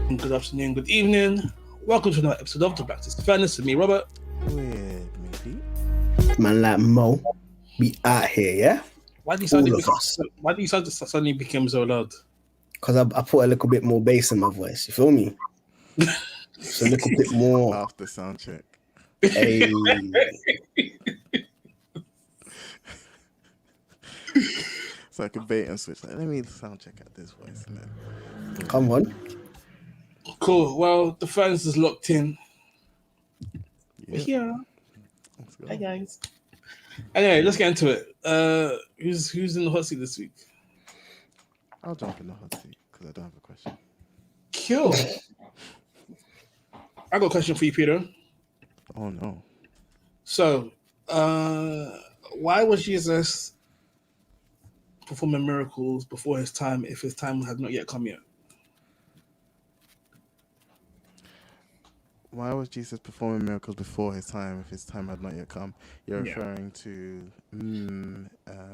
Good afternoon, good evening. Welcome to another episode of The Black Fairness with me, Robert. Weird, maybe. Man like Mo, be out here, yeah? Why do you All suddenly of us. Why do you suddenly become so loud? Because I put a little bit more bass in my voice, you feel me? It's a little bit more. After sound check. Hey. It's like a bait and switch. Like, let me sound check out this voice. And then... Come on. Cool. Well, the fans is locked in. Yep. Yeah. Let's go. Hi guys. Anyway, let's get into it. Who's in the hot seat this week? I'll jump in the hot seat because I don't have a question. Cool. I got a question for you, Peter. Oh no. So, why was Jesus performing miracles before his time if his time had not yet come yet? Why was Jesus performing miracles before his time if his time had not yet come? You're referring to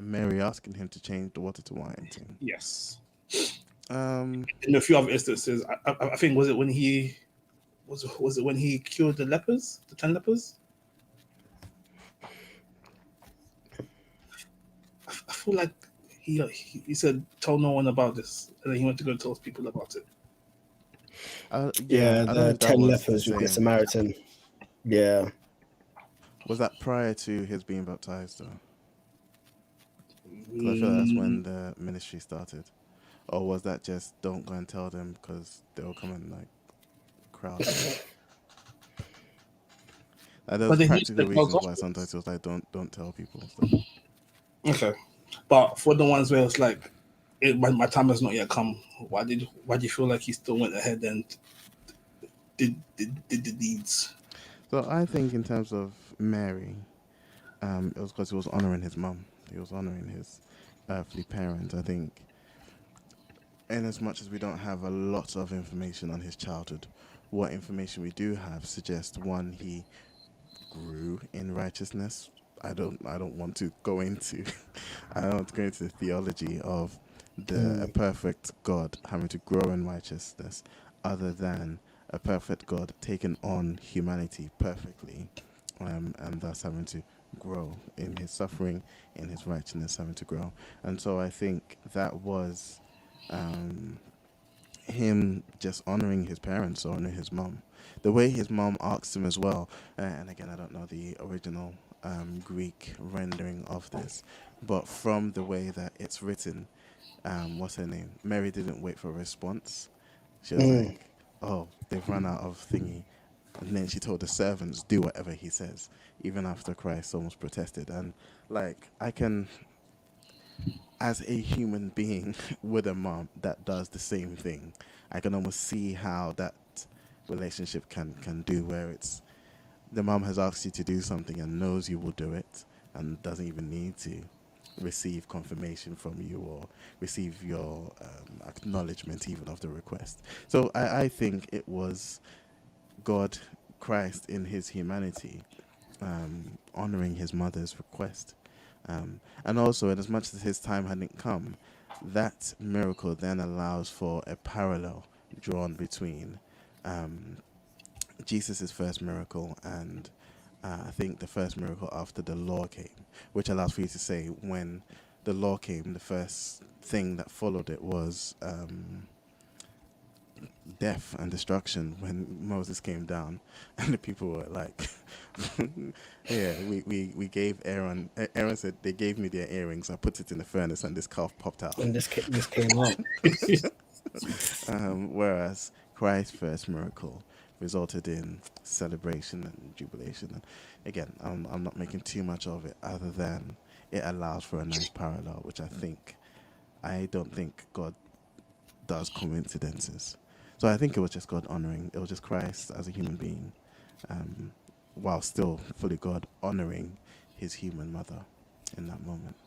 Mary asking him to change the water to wine. Yes. In a few other instances, I think was it when he cured the lepers, the 10 lepers? I feel like he said tell no one about this, and then he went to go tell people about it. Yeah, the 10 lepers with the Samaritan. Yeah. Was that prior to his being baptized, though? Because I feel that's when the ministry started. Or was that just don't go and tell them because they'll come and like crowd? There's practical reasons why sometimes it was like don't tell people and stuff. Okay, but for the ones where it's like my time has not yet come, why do you feel like he still went ahead and did the deeds? So I think in terms of Mary, it was because he was honoring his mum. He was honoring his earthly parent. I think, in as much as we don't have a lot of information on his childhood, what information we do have suggests one, he grew in righteousness. I don't want to go into the theology of a perfect God having to grow in righteousness, other than a perfect God taking on humanity perfectly, and thus having to grow in his suffering, in his righteousness, having to grow. And so I think that was him just honoring his parents, honoring his mom. The way his mom asked him as well, and again, I don't know the original Greek rendering of this, but from the way that it's written, what's her name? Mary didn't wait for a response. She was like, oh, they've run out of thingy. And then she told the servants, do whatever he says, even after Christ almost protested. And like, I can, as a human being with a mom that does the same thing, I can almost see how that relationship can do, where it's the mom has asked you to do something and knows you will do it and doesn't even need to receive confirmation from you or receive your acknowledgement even of the request. So I think it was God, Christ in his humanity, honoring his mother's request. And also, in as much as his time hadn't come, that miracle then allows for a parallel drawn between Jesus' first miracle and I think the first miracle after the law came, which allows for you to say when the law came, the first thing that followed it was death and destruction when Moses came down and the people were like, yeah, we gave Aaron said they gave me their earrings, I put it in the furnace and this calf popped out. And this came up. Whereas Christ's first miracle resulted in celebration and jubilation. And again, I'm not making too much of it other than it allows for a nice parallel, which I don't think God does coincidences. So I think it was just God honoring, it was just Christ as a human being, while still fully God honoring his human mother in that moment.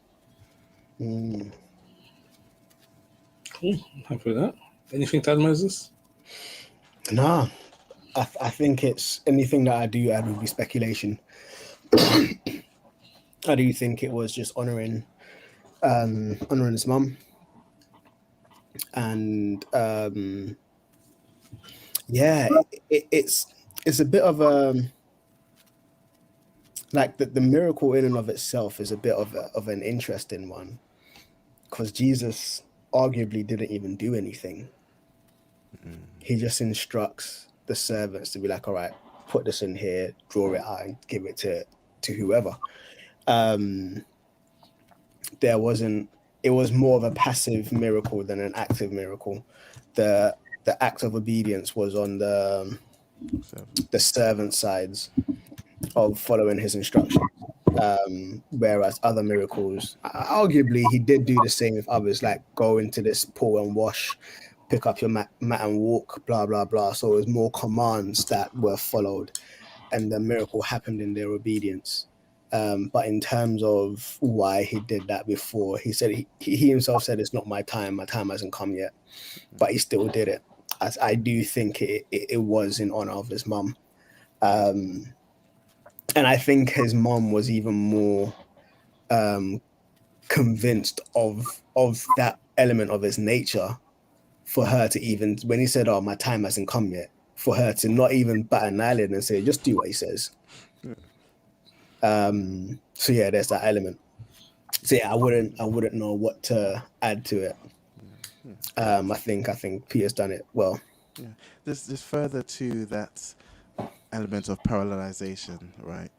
Cool. Happy with that. Anything to add, Moses? Nah. I think it's anything that I do add would be speculation. I do think it was just honoring his mum and Yeah, it's a bit of a like the miracle in and of itself is a bit of an interesting one, because Jesus arguably didn't even do anything. He just instructs the servants to be like, all right, put this in here, draw it out, and give it to whoever. Um, there wasn't. It was more of a passive miracle than an active miracle. The act of obedience was on the servant sides of following his instruction. Whereas other miracles, arguably, he did do the same with others, like go into this pool and wash, pick up your mat and walk, blah, blah, blah. So it was more commands that were followed, and the miracle happened in their obedience. But in terms of why he did that before, he said he himself said it's not my time hasn't come yet, but he still did it. As I do think it was in honor of his mum. Um, and I think his mom was even more um, convinced of that element of his nature for her to even, when he said, "Oh, my time hasn't come yet," for her to not even bat an eyelid and say, "Just do what he says." So yeah, there's that element. So yeah, I wouldn't know what to add to it. I think Peter's done it well. Yeah, there's further to that element of parallelization, right?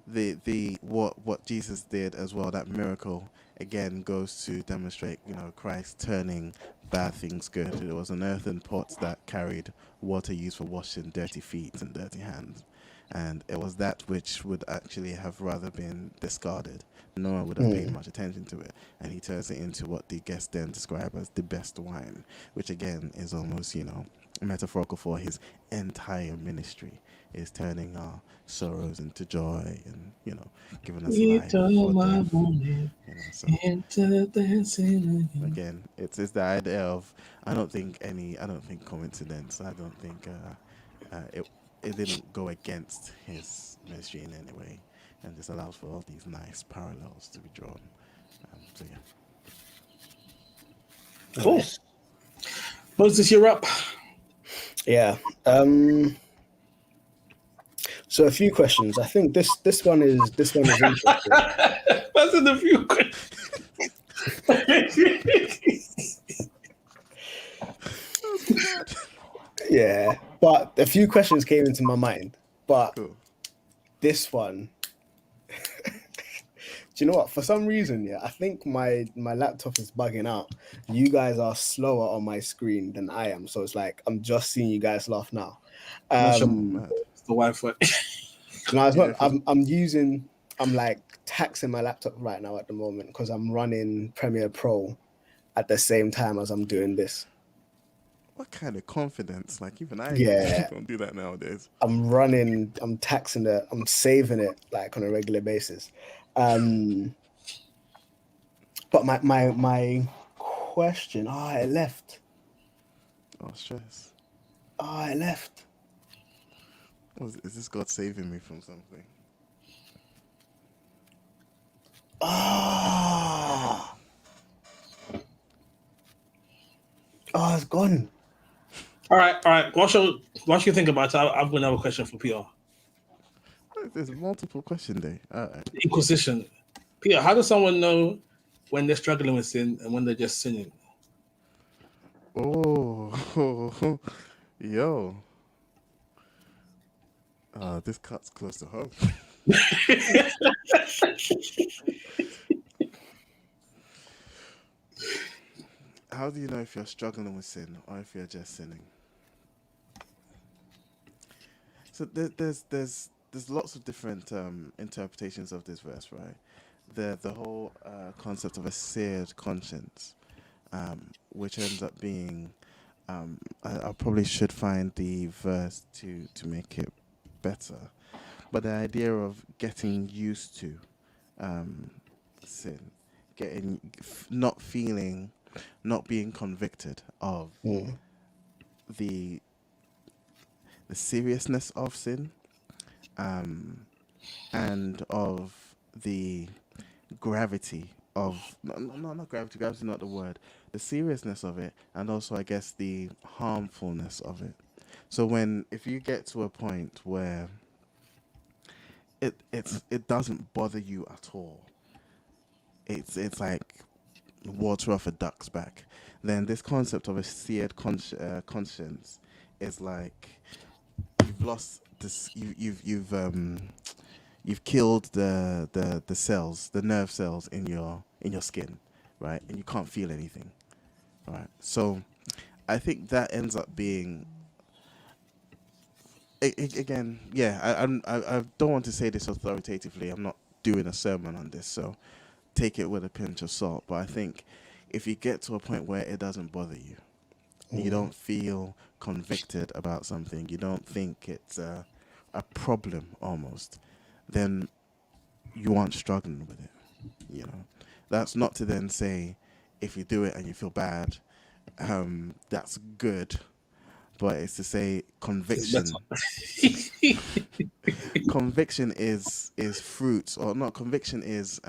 The what Jesus did as well, that miracle again goes to demonstrate, Christ turning bad things good. It was an earthen pot that carried water used for washing dirty feet and dirty hands, and it was that which would actually have rather been discarded. No one would have paid much attention to it, and he turns it into what the guests then describe as the best wine, which again is almost, metaphorical for his entire ministry, is turning our sorrows into joy, and giving us You life turn before my death. morning So into dancing again. again, it's the idea of, I don't think coincidence. I don't think it didn't go against his ministry in any way, and this allows for all these nice parallels to be drawn. So yeah. Cool. Nice. Moses, you're up. Yeah. So a few questions. I think this one is interesting. That's in the few questions. That's mad. Yeah, but a few questions came into my mind. But Cool. this one, do you know what? For some reason, yeah, I think my laptop is bugging out. You guys are slower on my screen than I am, so it's like I'm just seeing you guys laugh now. Not sure. Oh, Um, mad. It's the Wi-Fi. no, it's Yeah, not. because I'm like taxing my laptop right now at the moment because I'm running Premiere Pro at the same time as I'm doing this. what kind of confidence? Like even I Yeah, don't do that nowadays. I'm taxing it, I'm saving it like on a regular basis. Um, but my question, it left. Oh, stress. It left. Is this God saving me from something? Ah, it's gone. All right, all right. Whilst you think about it, I've got another question for Peter. There's a multiple question there. All right. Inquisition. Peter, how does someone know when they're struggling with sin and when they're just sinning? Oh, yo. This cut's close to home. How do you know if you're struggling with sin or if you're just sinning? So there's lots of different interpretations of this verse, right? The whole concept of a seared conscience, which ends up being, I probably should find the verse to make it better, but the idea of getting used to sin, not feeling, not being convicted of Mm, the the seriousness of sin, and of the gravity of not gravity. Gravity is not the word. The seriousness of it, and also I guess the harmfulness of it. So if you get to a point where it doesn't bother you at all, it's like water off a duck's back, then this concept of a seared conscience is like you've lost this. You've killed the cells, the nerve cells in your skin, right? And you can't feel anything, right? So I think that ends up being again, yeah. I don't want to say this authoritatively. I'm not doing a sermon on this, so take it with a pinch of salt. But I think if you get to a point where it doesn't bother you, you don't feel convicted about something, you don't think it's a problem almost, then you aren't struggling with it. You know, that's not to then say if you do it and you feel bad, that's good. But it's to say It's better. conviction is fruit, or not, conviction is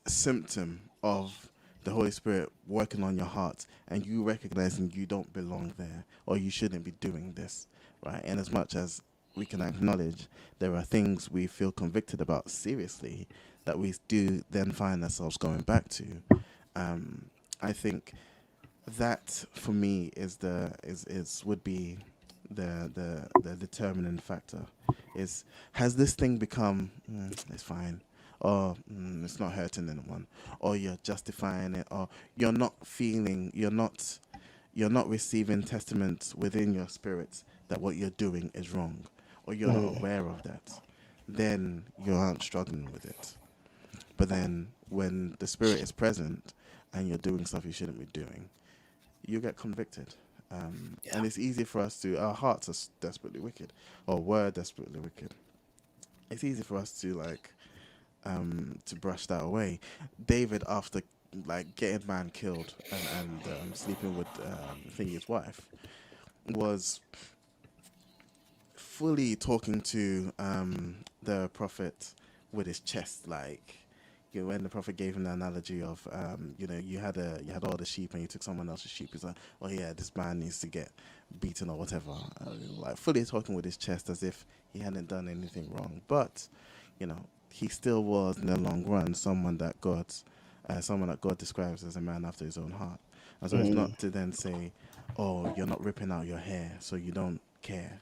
symptom of the Holy Spirit working on your heart and you recognizing you don't belong there or you shouldn't be doing this, right? And as much as we can acknowledge there are things we feel convicted about seriously that we do then find ourselves going back to, I think that for me is would be the determining factor. Is has this thing become it's fine, or it's not hurting anyone, or you're justifying it, or you're not receiving testament within your spirit that what you're doing is wrong, or you're not aware of that, then you aren't struggling with it. But then when the spirit is present and you're doing stuff you shouldn't be doing, you get convicted. Yeah. And it's easy for us to, our hearts are desperately wicked, or were desperately wicked. It's easy for us to brush that away. David, after like getting man killed and sleeping with thingy's wife, was fully talking to the prophet with his chest, like, you know, when the prophet gave him the analogy of you had all the sheep and you took someone else's sheep. He's like, oh yeah, this man needs to get beaten or whatever, like fully talking with his chest as if he hadn't done anything wrong. But you know, he still was in the long run someone that God describes as a man after his own heart. And so it's not to then say, oh, you're not ripping out your hair so you don't care.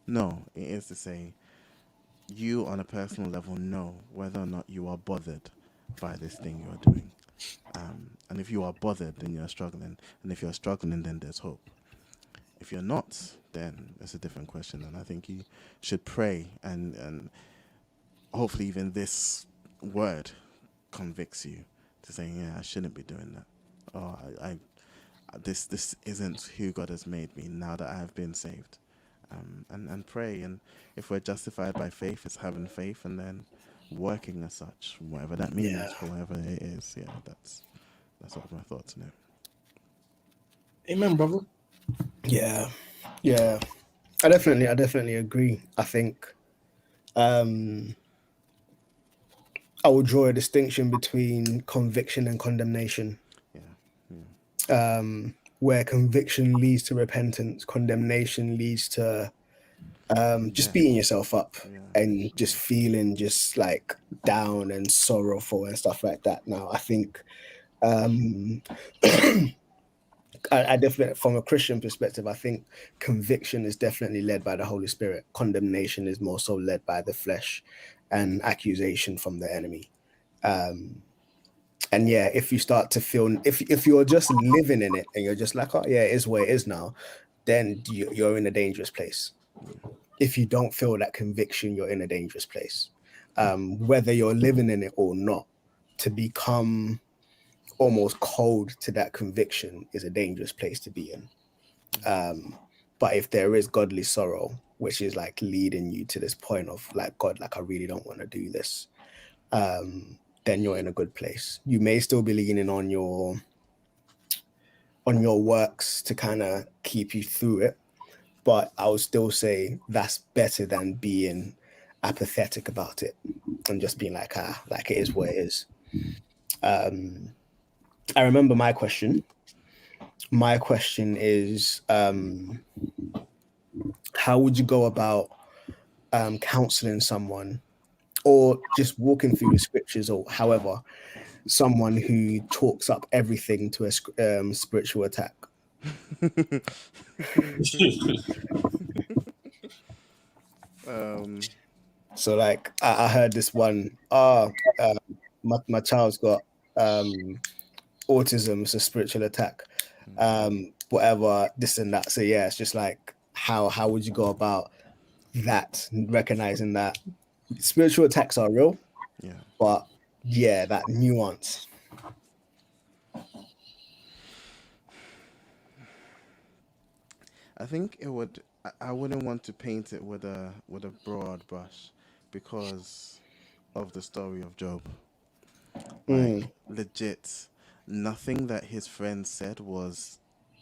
No, it is to say you on a personal level know whether or not you are bothered by this thing you are doing. And if you are bothered, then you're struggling. And if you're struggling, then there's hope. If you're not, then it's a different question. And I think you should pray, and hopefully even this word convicts you to say, yeah, I shouldn't be doing that. Oh, this isn't who God has made me now that I have been saved. And pray. And if we're justified by faith, it's having faith and then working as such, whatever that means, Yeah. for whatever it is. Yeah, that's sort of my thoughts on it. Amen, brother. Yeah. Yeah. I definitely agree. I think um I will draw a distinction between conviction and condemnation. Yeah, Where conviction leads to repentance, condemnation leads to just death. beating yourself up Yeah, and just feeling just like down and sorrowful and stuff like that. Now, I think um, I definitely, from a Christian perspective, I think conviction is definitely led by the Holy Spirit. Condemnation is more so led by the flesh and accusation from the enemy. Um, and yeah, if you start to feel, if you're just living in it and you're just like, oh yeah, it is where it is now, then you're in a dangerous place. If you don't feel that conviction, you're in a dangerous place. Whether you're living in it or not, to become almost cold to that conviction is a dangerous place to be in. But if there is godly sorrow, which is like leading you to this point of like, God, like I really don't want to do this, then you're in a good place. You may still be leaning on your works to kind of keep you through it, but I would still say that's better than being apathetic about it and just being like, like it is what it is. I remember my question. My question is, how would you go about counseling someone or just walking through the scriptures or however, someone who talks up everything to a spiritual attack? So like I heard this one, my child's got autism, it's a spiritual attack, whatever, this and that. So yeah, it's just like how would you go about that, recognizing that spiritual attacks are real, Yeah. but yeah, that nuance. I think it would. I wouldn't want to paint it with a broad brush, because of the story of Job. Like, legit, nothing that his friends said was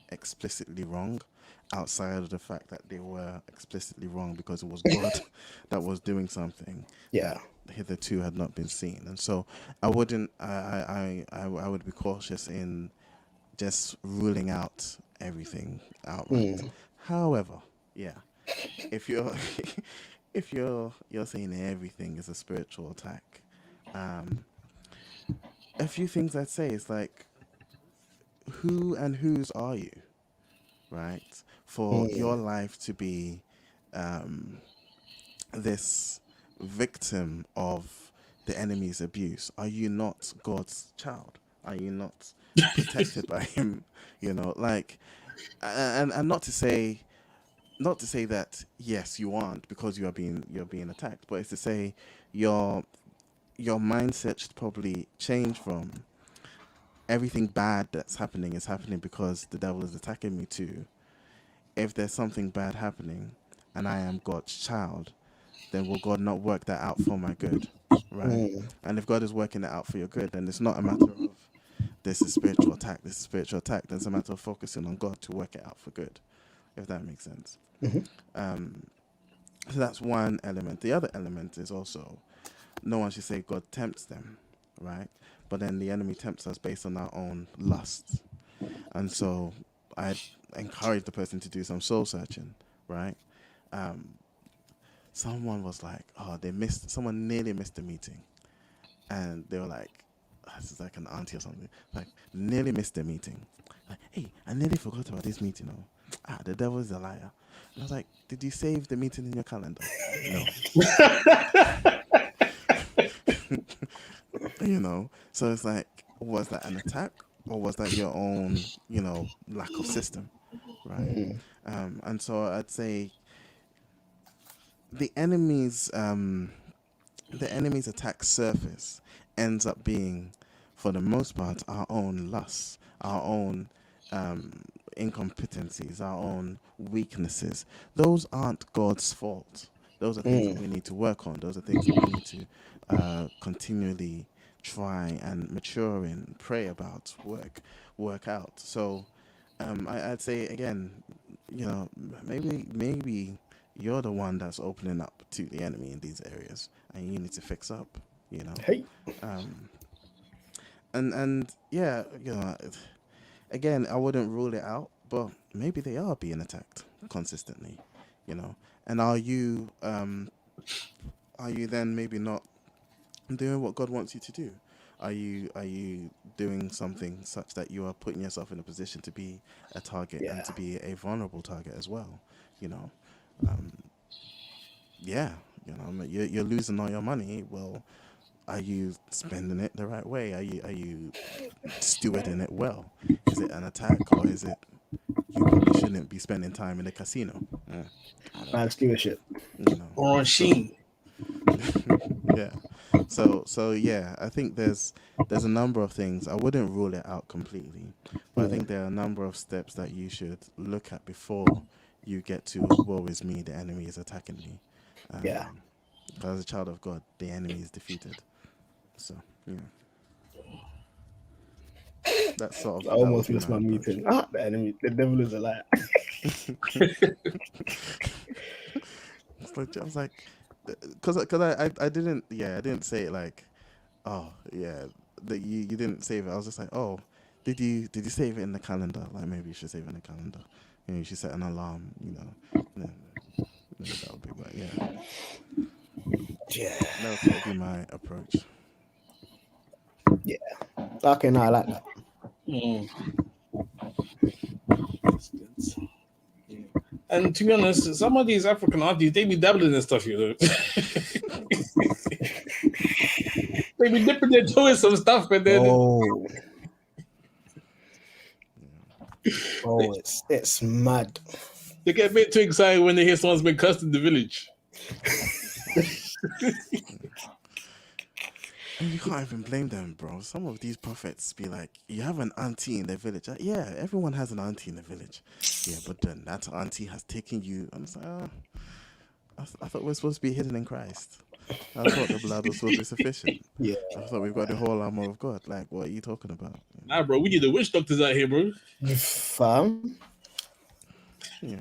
explicitly wrong, outside of the fact that they were explicitly wrong because it was God that was doing something Yeah. that hitherto had not been seen. And so I wouldn't. I would be cautious in just ruling out everything outright. However, yeah, if you're if you're saying everything is a spiritual attack, a few things I'd say is like, who and whose are you, right? For your life to be this victim of the enemy's abuse, are you not God's child? Are you not protected by Him? You know, like, and not to say that yes you aren't, because you're being attacked, but it's to say your mindset should probably change from everything bad that's happening is happening because the devil is attacking me too. If there's something bad happening and I am God's child, then will God not work that out for my good? Right? And if God is working it out for your good, then it's not a matter of this is spiritual attack, this is spiritual attack. Then it's a matter of focusing on God to work it out for good, if that makes sense. So that's one element. The other element is also, no one should say God tempts them, right? But then the enemy tempts us based on our own lusts. And so I encourage the person to do some soul searching, right? Someone was like, oh, someone nearly missed a meeting. And they were like, this is like an auntie or something, like, nearly missed the meeting. Like, hey, I nearly forgot about this meeting. The devil is a liar. And I was like, did you save the meeting in your calendar? No. You know, so it's like, was that an attack, or was that your own, lack of system, right? And so I'd say the enemy's attack surface ends up being, for the most part, our own lusts, our own incompetencies, our own weaknesses. Those aren't God's fault. Those are things that we need to work on. Those are things that we need to continually try and mature in, pray about, work out. So I'd say again, maybe you're the one that's opening up to the enemy in these areas, and you need to fix up. Hey. And yeah, again, I wouldn't rule it out, but maybe they are being attacked consistently, And are you then maybe not doing what God wants you to do? Are you doing something such that you are putting yourself in a position to be a target and to be a vulnerable target as well? You're losing all your money. Well, are you spending it the right way? Are you stewarding it well? Is it an attack, or is it you probably shouldn't be spending time in the casino? I don't Bad stewardship. Or on Sheen. Yeah. So yeah, I think there's a number of things. I wouldn't rule it out completely, but I think there are a number of steps that you should look at before you get to, woe is me, the enemy is attacking me. Yeah. Because as a child of God, the enemy is defeated. So yeah, that's sort I of that would almost be missed my my approach. meeting. The enemy, the devil is a liar. I was like, because I didn't say it like, oh yeah, that you didn't save it. I was just like, oh, did you save it in the calendar? Like maybe you should save it in the calendar. You know, you should set an alarm. You know, that would be. But yeah, Yeah. that would be my approach. Yeah. Okay, no, I like that. Mm. That's good. Yeah. And to be honest, some of these African aunties, they be dabbling in stuff, you know. They be dipping their toe in some stuff, and then Oh, oh, it's mad. they get a bit too excited when they hear someone's been cursed in the village. And you can't even blame them, bro. Some of these prophets be like, you have an auntie in the village. Yeah, everyone has an auntie in the village. Yeah, but then that auntie has taken you. I'm just like, I thought we're supposed to be hidden in Christ. I thought the blood was supposed to be sufficient. Yeah. I thought we've got the whole armor of God. Like, what are you talking about? Nah, bro, we need the witch doctors out here, bro. Fam. Yeah.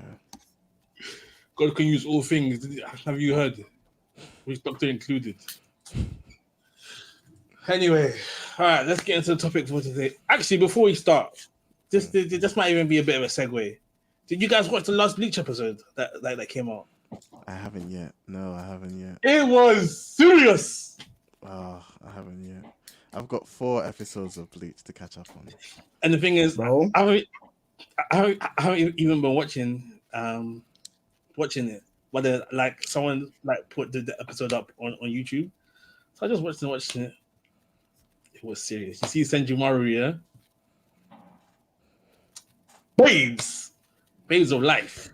God can use all things. Have you heard? Witch doctor included. Anyway, all right, let's get into the topic for today. Actually, before we start, this might even be a bit of a segue. Did you guys watch the last Bleach episode that came out? I haven't yet. No, I haven't yet. It was serious. Oh, I haven't yet. I've got 4 episodes of Bleach to catch up on. And the thing is, Bro. I haven't even been watching it. But then, like, someone like put the episode up on YouTube. So I just watching it. It was serious. You see Senjumaru, yeah? Babes of life.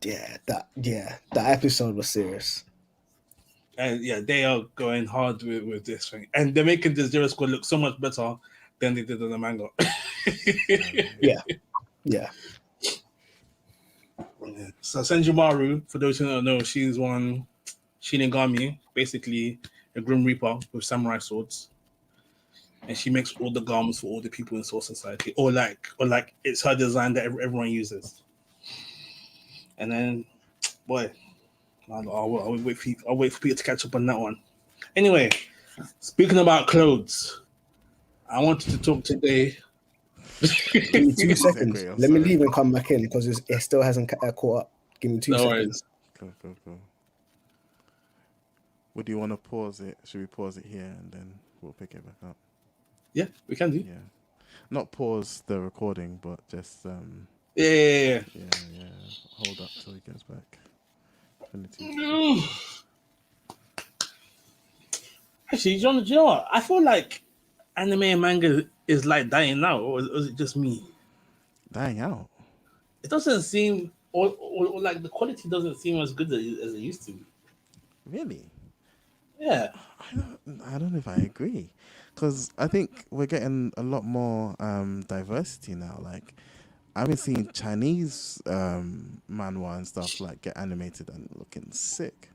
Yeah, that episode was serious. And yeah, they are going hard with this thing. And they're making the Zero Squad look so much better than they did in the manga. Yeah. So Senjumaru, for those who don't know, she's one Shinigami, basically a Grim Reaper with samurai swords. And she makes all the garments for all the people in Soul Society. Or like it's her design that everyone uses. And then, boy, I'll wait for Peter to catch up on that one. Anyway, speaking about clothes, I wanted to talk today. Give me 2 seconds. Let me leave and come back in because it still hasn't caught up. Give me 2 seconds. Cool. Would you want to pause it? Should we pause it here and then we'll pick it back up? Yeah, we can do. Yeah. Not pause the recording, but just Yeah. Hold up till he gets back. Actually, do you know what? I feel like anime and manga is like dying now, or is it just me? Dying out? It doesn't seem, or like the quality doesn't seem as good as it used to. Really? Yeah. I don't know if I agree, because I think we're getting a lot more diversity now. Like, I've been seeing Chinese manhwa and stuff like get animated and looking sick.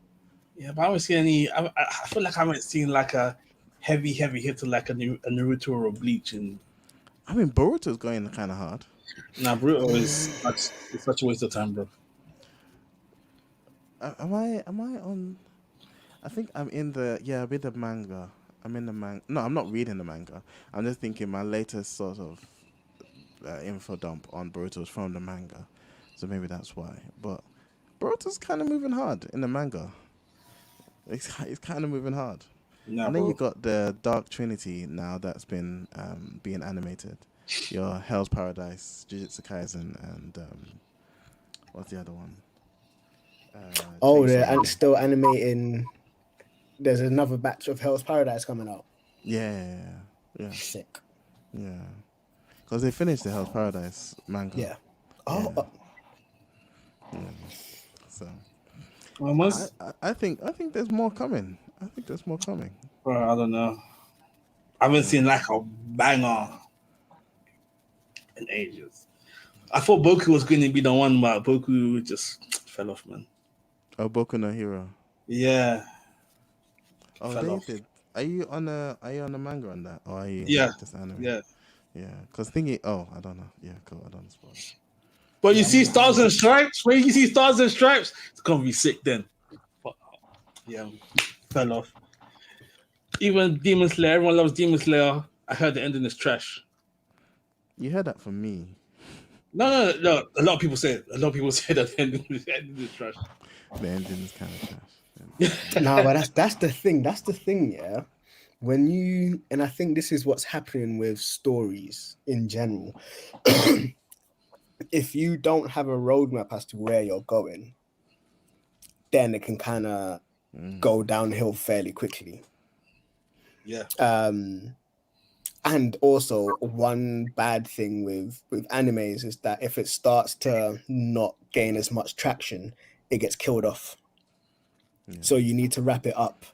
Yeah, but I haven't seen any. I feel like I haven't seen like a heavy hitter like a Naruto or a Bleach. And I mean, Boruto's going kind of hard. nah, Naruto is such a waste of time, bro. Am I on? I think I'm in the I'm in the manga. I'm in the manga. No, I'm not reading the manga. I'm just thinking my latest sort of info dump on Boruto is from the manga, so maybe that's why. But Boruto's kind of moving hard in the manga. It's kind of moving hard. Nah, and then bro. you got the Dark Trinity now that's been being animated. Your Hell's Paradise, Jujutsu Kaisen, and what's the other one? They're still animating. There's another batch of Hell's Paradise coming out. Yeah. Sick. Yeah. Because they finished the Hell's Paradise manga. Yeah. Yeah. So Almost. I think there's more coming. Bro, I don't know. I haven't seen like a banger in ages. I thought Boku was going to be the one, but Boku just fell off, man. Oh, Boku no Hero. Yeah. Oh, Fell off. David, are you on the manga on that, or are you just anime? Yeah. Because thinking, I don't know. Yeah, cool. I don't spoil. But you see Stars and Stripes. When you see Stars and Stripes, it's gonna be sick then. Yeah, fell off. Even Demon Slayer, everyone loves Demon Slayer. I heard the ending is trash. You heard that from me. No. A lot of people say it. A lot of people say that the ending is trash. The ending is kind of trash. No, but that's the thing. That's the thing, yeah. When you and I think this is what's happening with stories in general. If you don't have a roadmap as to where you're going, then it can kind of go downhill fairly quickly. Yeah. And also one bad thing with animes is that if it starts to not gain as much traction, it gets killed off. Yeah. So you need to wrap it up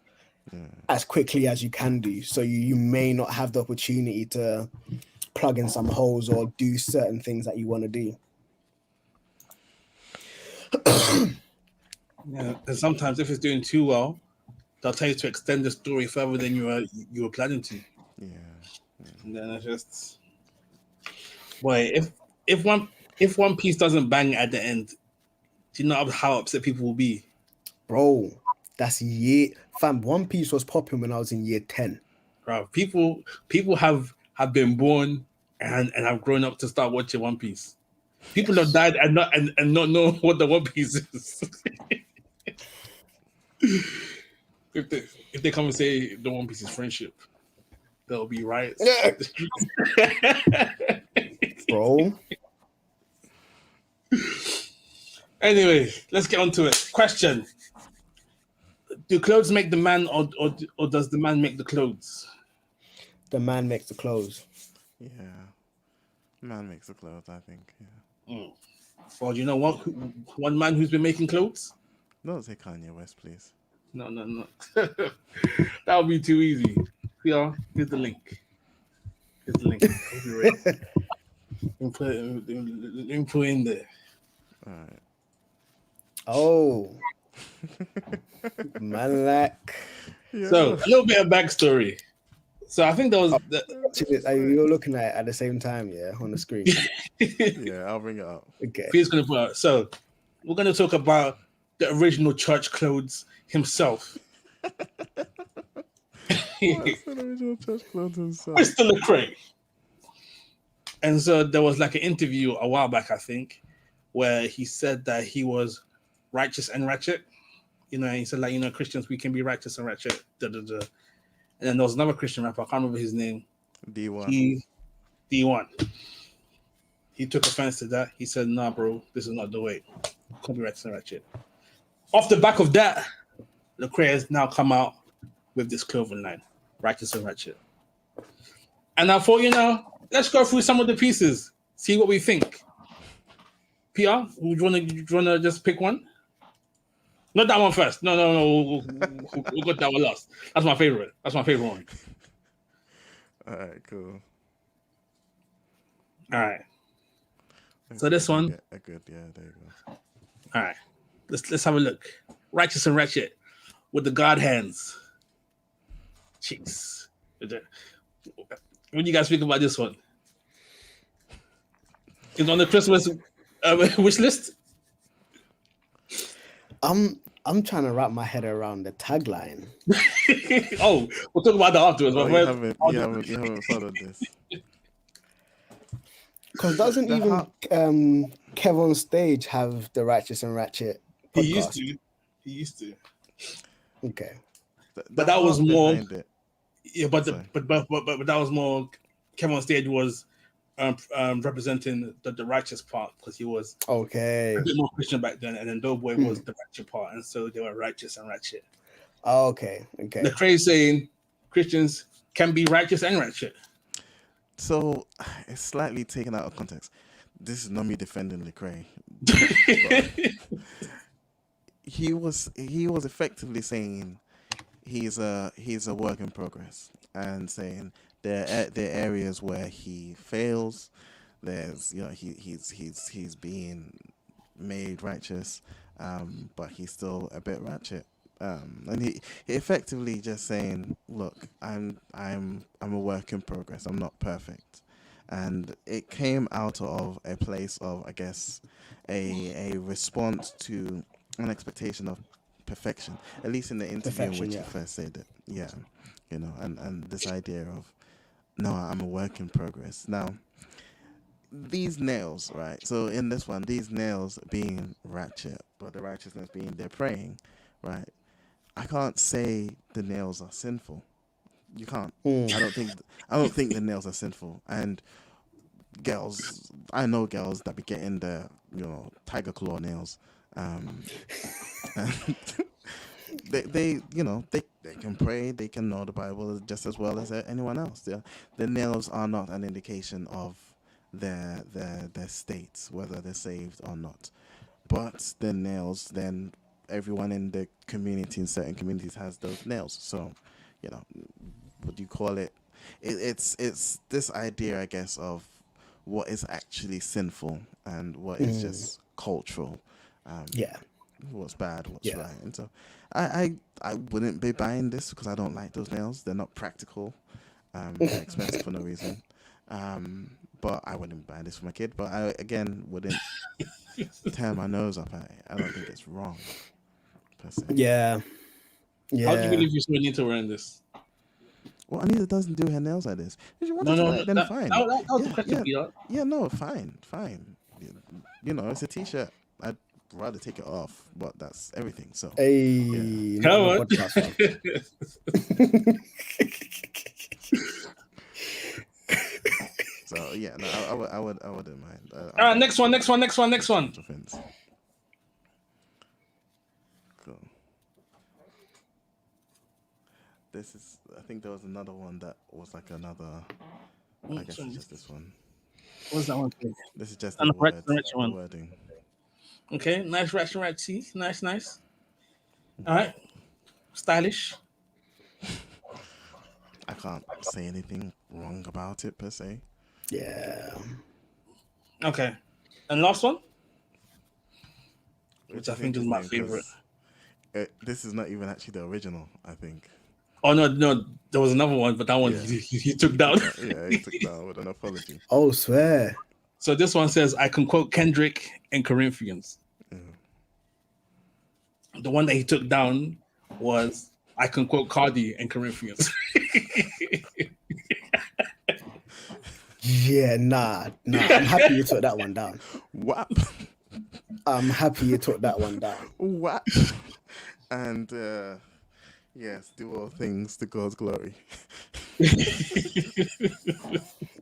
as quickly as you can do. So you may not have the opportunity to plug in some holes or do certain things that you want to do. Yeah. And sometimes if it's doing too well, they'll tell you to extend the story further than you were planning to. Yeah. And then it's just, boy, if One Piece doesn't bang at the end, do you know how upset people will be? Bro, that's fam, One Piece was popping when I was in year 10. Bro, people have been born and have grown up to start watching One Piece. People have died and not know what the One Piece is. if they come and say the One Piece is friendship, there'll be riots. Bro. Anyway, let's get on to it. Question: do clothes make the man, or does the man make the clothes? The man makes the clothes. Yeah. Man makes the clothes, I think. Yeah. Well, do you know one man who's been making clothes? Don't say Kanye West, please. No. That would be too easy. Yeah, here's the link. Here's the link. Let me put it in there. All right. Oh. Malak. Yeah. So a little bit of backstory. So I think there was. You're looking at the same time, yeah, on the screen. Yeah, I'll bring it up. Okay. He's gonna put out. So we're gonna talk about the original church clothes himself. What's the original church clothes himself? Mr. Lecrae. And so there was like an interview a while back, I think, where he said that he was righteous and ratchet. You know, he said like, Christians, we can be righteous and ratchet. Da, da, da. And then there was another Christian rapper, I can't remember his name. D1. D1. He took offense to that. He said, nah, bro, this is not the way. Can't be righteous and ratchet. Off the back of that, Lecrae has now come out with this clothing line, righteous and ratchet. And I thought, let's go through some of the pieces, see what we think. PR, would you wanna just pick one? Not that one first. No. We'll got that one last. That's my favorite. That's my favorite one. All right, cool. All right. So this one. Yeah, good. Yeah, there you go. All right. Let's have a look. Righteous and ratchet with the God hands. Jeez. What do you guys think about this one? It's on the Christmas wish list. I'm trying to wrap my head around the tagline. Oh, we'll talk about that afterwards. Oh, you haven't followed this. Because doesn't even Kev on stage have the Righteous and Ratchet podcast? He used to. Okay. But that was more. It. Yeah, but that was more. Kevin on stage was representing the righteous part because he was a bit more Christian back then, and then Doughboy was the ratchet part, and so they were righteous and ratchet. Okay. Lecrae saying Christians can be righteous and ratchet. So it's slightly taken out of context. This is not me defending Lecrae. He was effectively saying he's a work in progress, and saying there are areas where he fails. There's he's being made righteous, but he's still a bit ratchet. And he effectively just saying, look, I'm a work in progress. I'm not perfect. And it came out of a place of, I guess, a response to an expectation of perfection, at least in the interview in Perfection, which yeah. he first said it. Yeah, you know, and this idea of, no, I'm a work in progress. Now, these nails, right? So in this one, these nails being ratchet, but the righteousness being they're praying, right? I can't say the nails are sinful. You can't. I don't think. I don't think the nails are sinful. And girls, I know girls that be getting the tiger claw nails. And they they can pray, they can know the Bible just as well as anyone else. The nails are not an indication of their states, whether they're saved or not. But the nails, then everyone in the community, in certain communities, has those nails. So, you know, what do you call it? It's this idea, I guess, of what is actually sinful and what is just cultural. Yeah. What's bad, what's Yeah. right. And so I wouldn't be buying this because I don't like those nails. They're not practical. They're expensive for no reason. But I wouldn't buy this for my kid. But I, again, wouldn't tear my nose up at it. I don't think it's wrong, per se. Yeah. How do you Yeah. believe you saw Anita wearing this? Well, Anita doesn't do her nails like this. If she wanted No, to no, wear it, then that, fine. that was the Yeah, question, yeah, Peter. yeah. No, fine, fine. You know, it's a t-shirt. I'd rather take it off, but that's everything. So, Hey, not Come on the on. podcast, fam. so yeah. No, I wouldn't mind. All right, next one. Offense. Cool. This is. I think there was another one that was like another. I guess it's just this one. What's that one? This is just And the the ratchet the one. wording. Okay, nice ratchet tee. Nice. All right, stylish. I can't say anything wrong about it per se. Yeah. Okay, and last one, which Which I is think is my interesting favorite. because this is not even actually the original. I think. Oh no, there was another one, but that one Yeah. he took down. Yeah, he took down with an apology. Oh, swear. So this one says, I can quote Kendrick in Corinthians. The one that he took down was, I can quote Cardi in Corinthians. Yeah, nah. I'm happy you took that one down. Whap, I'm happy you took that one down. whap, and yes, do all things to God's glory.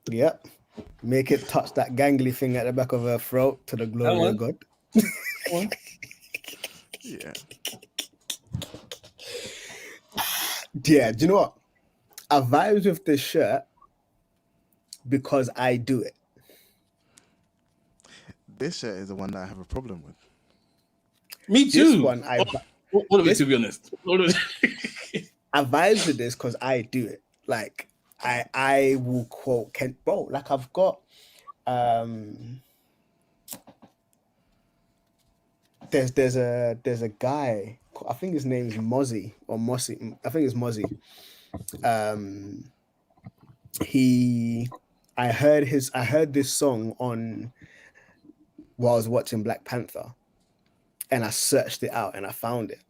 Yep. Make it touch that gangly thing at the back of her throat to the glory of God. Yeah. Yeah, do you know what? I vibes with this shirt because I do it. This shirt is the one that I have a problem with. Me too. This one, to be honest. I vibes with this because I do it. Like I will quote Kent, bro. Like I've got there's a guy, I think his name's Mozzie or Mossy. I think it's Mozzie. I heard this song on while I was watching Black Panther, and I searched it out and I found it.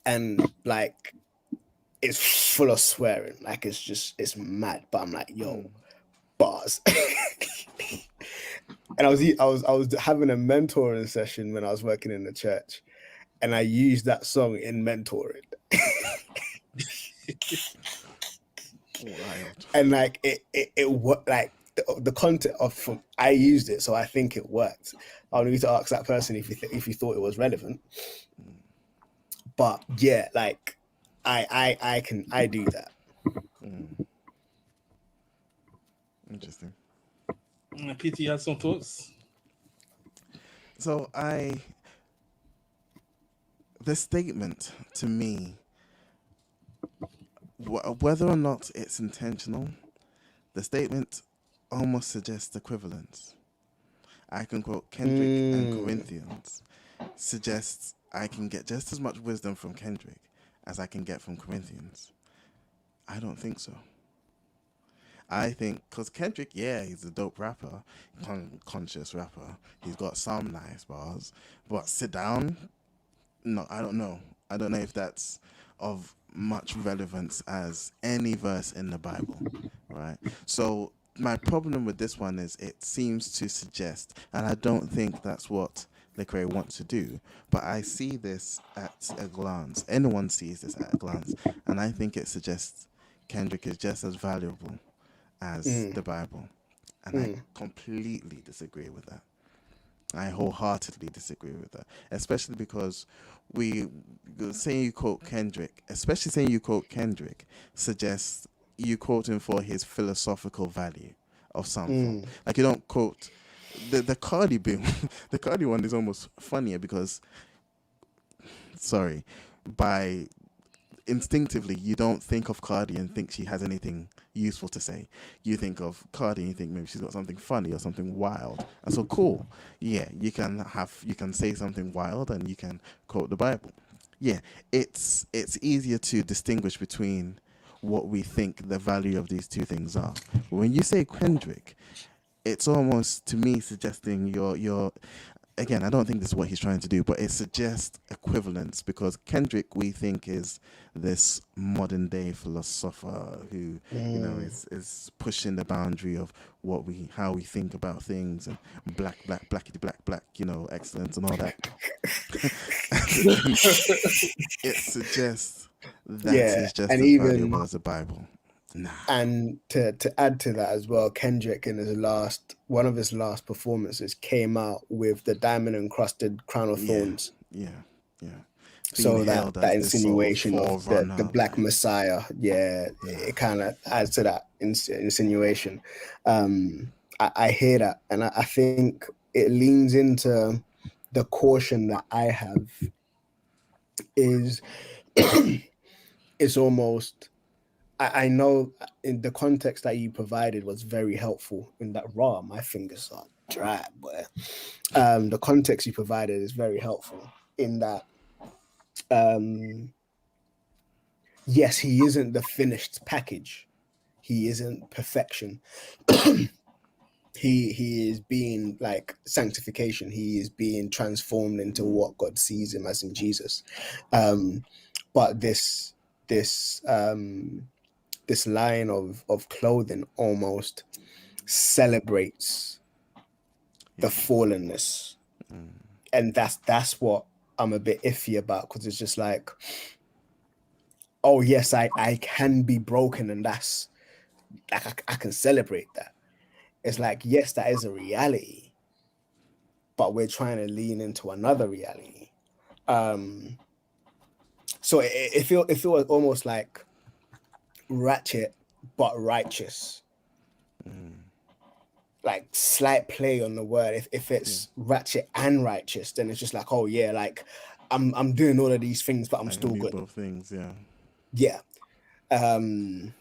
And like it's full of swearing. Like it's mad. But I'm like, yo, bars. And I was having a mentoring session when I was working in the church, and I used that song in mentoring. Wild. And like it worked. Like the content of I used it, so I think it worked. I'll need to ask that person if he thought it was relevant. But yeah, like I do that. Interesting. PT has some thoughts. So the statement to me, whether or not it's intentional, the statement almost suggests equivalence. I can quote Kendrick and Corinthians, suggests I can get just as much wisdom from Kendrick as I can get from Corinthians. I don't think so. I think, because Kendrick, yeah, he's a dope rapper, conscious rapper. He's got some nice bars, but sit down, No, I don't know. I don't know if that's of much relevance as any verse in the Bible, right? So my problem with this one is it seems to suggest, and I don't think that's what Lecrae wants to do, but I see this at a glance. Anyone sees this at a glance, and I think it suggests Kendrick is just as valuable as Mm, the Bible, and I mm, completely disagree with that. I wholeheartedly disagree with that, especially because we saying you quote Kendrick, especially saying you quote Kendrick, suggests you quote him for his philosophical value of some form. mm. Like you don't quote the Cardi B, the Cardi one is almost funnier because sorry, by instinctively you don't think of Cardi and think she has anything useful to say. You think of Cardi and you think maybe she's got something funny or something wild. And so cool. Yeah, you can say something wild and you can quote the Bible. Yeah, it's easier to distinguish between what we think the value of these two things are. When you say Kendrick, it's almost to me suggesting you're again, I don't think this is what he's trying to do, but it suggests equivalence because Kendrick we think is this modern day philosopher who, you know, Mm. is pushing the boundary of how we think about things and blackity black, you know, excellence and all that. And it suggests that Yeah, he's just and as valuable even as the Bible. Nah. and to add to that as well, Kendrick in his last one of his last performances came out with the diamond encrusted crown of Yeah, thorns. yeah, yeah. Being So hailed that as this sort of insinuation of the forerunner, black like, messiah, yeah, yeah. it kind of adds to that insinuation. I hear that, and I think it leans into the caution that I have is it's almost I know in the context that you provided was very helpful in that raw my fingers are dry, but the context you provided is very helpful in that um yes, he isn't the finished package. He isn't perfection. He is being like sanctification. He is being transformed into what God sees him as in Jesus. Um, but this this line of clothing almost celebrates the Yeah. fallenness, and that's what I'm a bit iffy about because it's just like, oh yes, I can be broken, and that's like I can celebrate that. It's like yes, that is a reality, but we're trying to lean into another reality. Um, so it feels almost like ratchet but righteous, like slight play on the word. If Yeah. it's ratchet and righteous, then it's just like, oh yeah, like I'm doing all of these things, but I'm I can still do good. both things, yeah. Yeah. Um,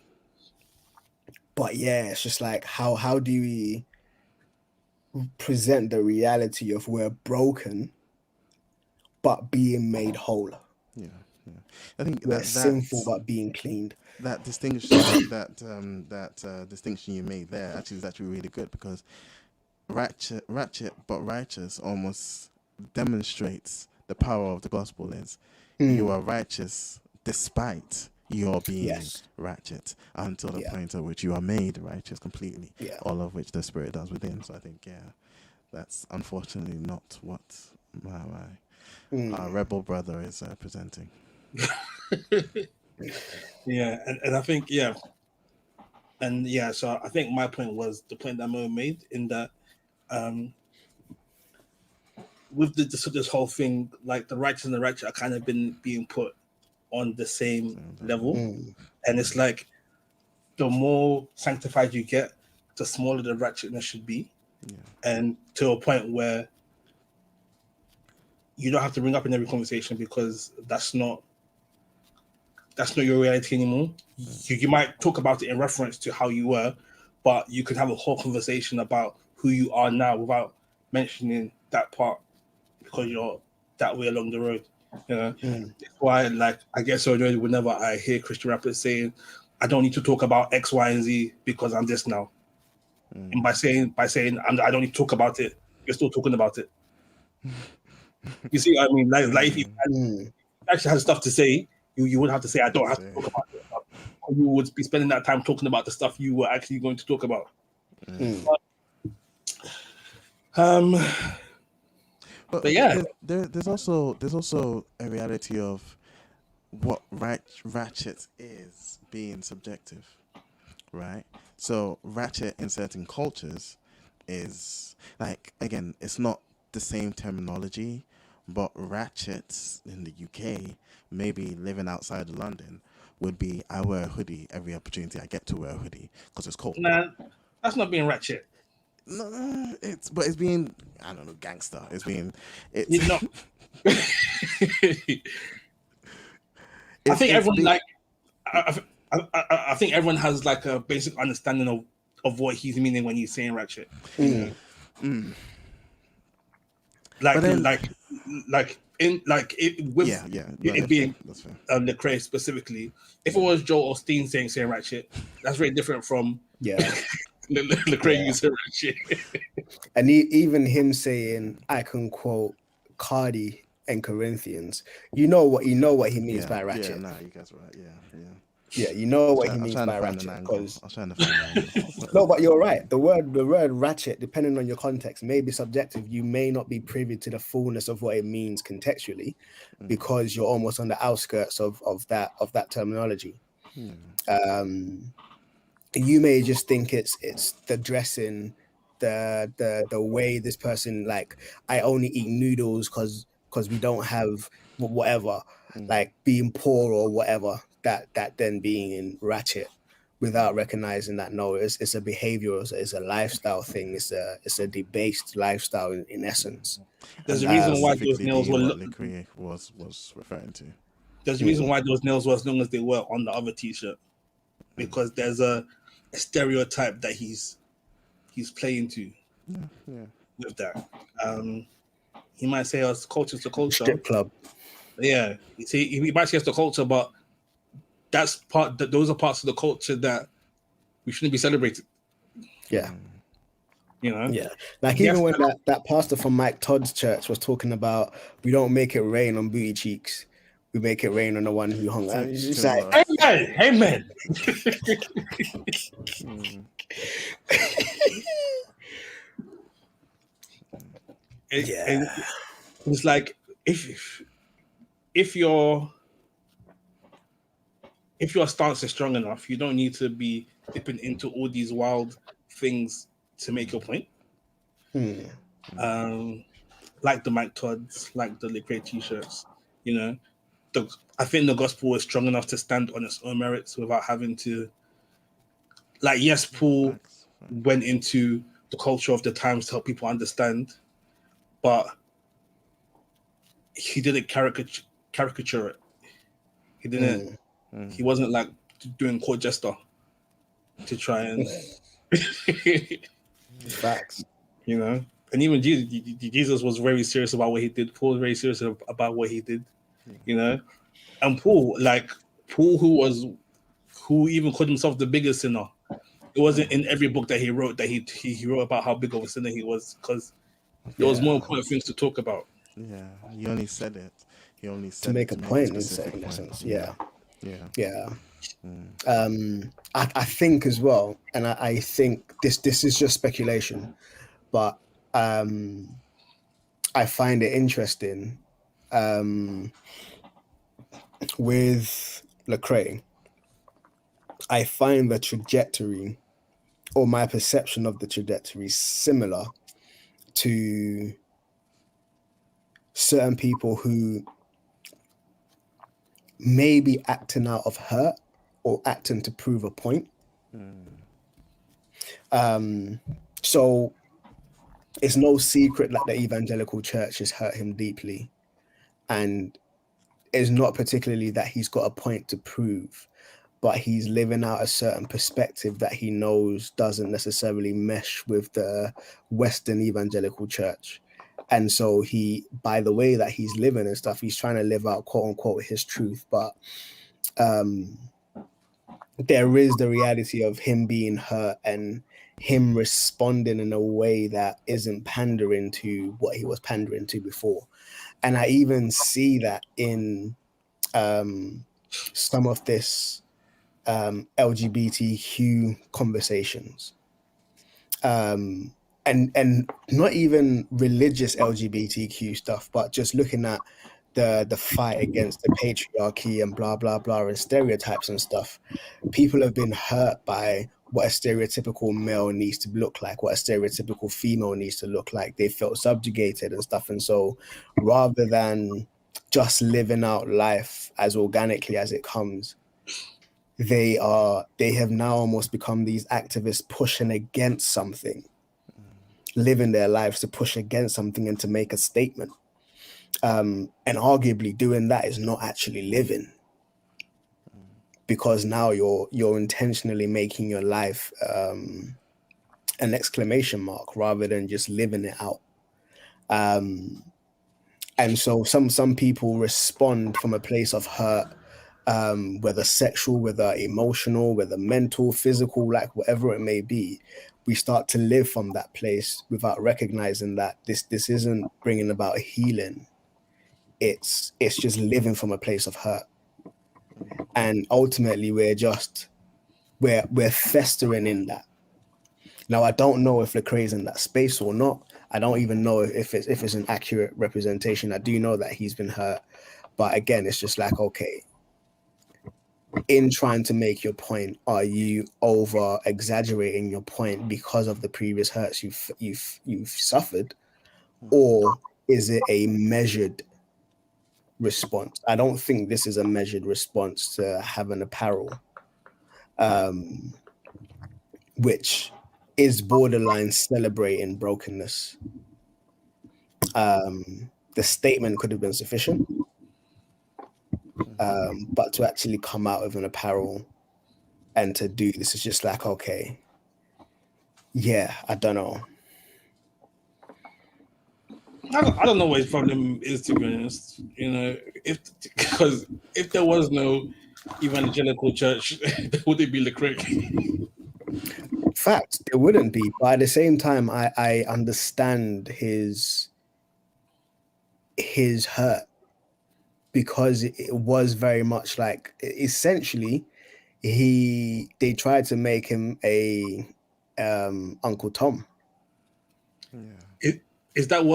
but yeah, it's just like how do we present the reality of we're broken but being made whole? Yeah. Yeah. I think We're sinful but being cleaned. that distinction distinction you made there actually is actually really good because ratchet but righteous almost demonstrates the power of the gospel is you Mm, are righteous despite your being yes. ratchet until the Yeah. point at which you are made righteous completely, Yeah. all of which the spirit does within. So I think that's unfortunately not what my Mm, rebel brother is presenting. Yeah, and I think so I think my point was the point that Mo made in that um with this whole thing, like the righteous and the righteous are kind of been being put on the same Same level. level, mm, and it's like the more sanctified you get, the smaller the ratchetness should be, Yeah. and to a point where you don't have to bring up in every conversation because that's not your reality anymore. You might talk about it in reference to how you were, but you could have a whole conversation about who you are now without mentioning that part because you're that way along the road. You know, mm, that's why like I get so annoyed whenever I hear Christian rappers saying, "I don't need to talk about X, Y, and Z because I'm this now." And Mm. by saying I don't need to talk about it, you're still talking about it. You see what I mean? Like if you Mm. actually had stuff to say, you would have to say, I don't have to talk about this stuff. Or you would be spending that time talking about the stuff you were actually going to talk about. Mm. But yeah, there's also a reality of what ratchet is being subjective, right? So ratchet in certain cultures is like, again, it's not the same terminology, but ratchets in the UK, maybe living outside of London, would be I wear a hoodie every opportunity I get to wear a hoodie because it's cold. nah, that's not being ratchet. No, it's being, I don't know, gangster. You know, I think everyone like. I think everyone has like a basic understanding of what he's meaning when he's saying ratchet. You know? Like But then, like in like it with it being that's fair. Lecrae specifically. If it was Joel Osteen saying ratchet, that's very different from Yeah. Lecrae using ratchet. And even him saying, I can quote Cardi and Corinthians, you know what he means by ratchet. Yeah, nah, you guys are right. Yeah. Yeah, you know what he means by ratchet. I was trying to find an angle. No, but you're right. The word ratchet, depending on your context, may be subjective. You may not be privy to the fullness of what it means contextually, because you're almost on the outskirts of that terminology. You may just think it's the dressing, the way this person, like, I only eat noodles because we don't have whatever, like being poor or whatever, that then being in ratchet, without recognizing that no, it's a behavior, it's a lifestyle thing, it's a debased lifestyle in essence. There's a reason why those Specifically nails being were. what Lecrae was referring to. There's a reason why those nails were as long as they were on the other T-shirt, because there's a stereotype that he's playing to with that. He might say us culture to culture, Strip club. Yeah, he might say it's the culture, but those are parts of the culture that we shouldn't be celebrating. Yeah. You know? Yeah. Like even when that pastor from Mike Todd's church was talking about, we don't make it rain on booty cheeks, we make it rain on the one who hung. It's just like, amen. It's like if your stance is strong enough, you don't need to be dipping into all these wild things to make your point. Like the Mike Todds, like the Lecrae t-shirts, you know. I think the gospel is strong enough to stand on its own merits without having to, like, yes, Paul went into the culture of the times to help people understand, but he didn't caricature it. He didn't. He wasn't like doing court jester to try and facts, you know. And even Jesus was very serious about what he did. Paul was very serious about what he did, you know. And Paul, who even called himself the biggest sinner, it wasn't in every book that he wrote that he wrote about how big of a sinner he was, because there was more important things to talk about. Yeah, he only said it. He only said to make a point in a specific sense. Yeah. I think as well, and I think this is just speculation, but I find it interesting with Lecrae. I find the trajectory, or my perception of the trajectory, similar to certain people who may be acting out of hurt or acting to prove a point. So it's no secret that the evangelical church has hurt him deeply, and it's not particularly that he's got a point to prove, but he's living out a certain perspective that he knows doesn't necessarily mesh with the Western evangelical church. And so he, by the way that he's living and stuff, he's trying to live out, quote unquote, his truth. But there is the reality of him being hurt, and him responding in a way that isn't pandering to what he was pandering to before. And I even see that in some of this LGBTQ conversations, and not even religious LGBTQ stuff, but just looking at the fight against the patriarchy and blah blah blah and stereotypes and stuff. People have been hurt by what a stereotypical male needs to look like, what a stereotypical female needs to look like. They felt subjugated and stuff, and so rather than just living out life as organically as it comes, they have now almost become these activists pushing against something, living their lives to push against something and to make a statement. And arguably doing that is not actually living, because now you're intentionally making your life an exclamation mark rather than just living it out. And so some people respond from a place of hurt, whether sexual, whether emotional, whether mental, physical, like whatever it may be. We start to live from that place without recognizing that this isn't bringing about healing. It's just living from a place of hurt, and ultimately we're festering in that. Now I don't know if Lecrae's in that space or not. I don't even know if it's an accurate representation. I do know that he's been hurt, but again, it's just like, okay, in trying to make your point, are you over exaggerating your point because of the previous hurts you've suffered, or is it a measured response? I don't think this is a measured response to have an apparel, which is borderline celebrating brokenness. The statement could have been sufficient, but to actually come out with an apparel and to do this is just like, okay, yeah, I don't know. I don't know what his problem is, to be honest. Because if there was no evangelical church, would it be Lecrae? Fact, it wouldn't be. But at the same time, I understand his hurt, because it was very much like, essentially, they tried to make him a Uncle Tom. Yeah. Is that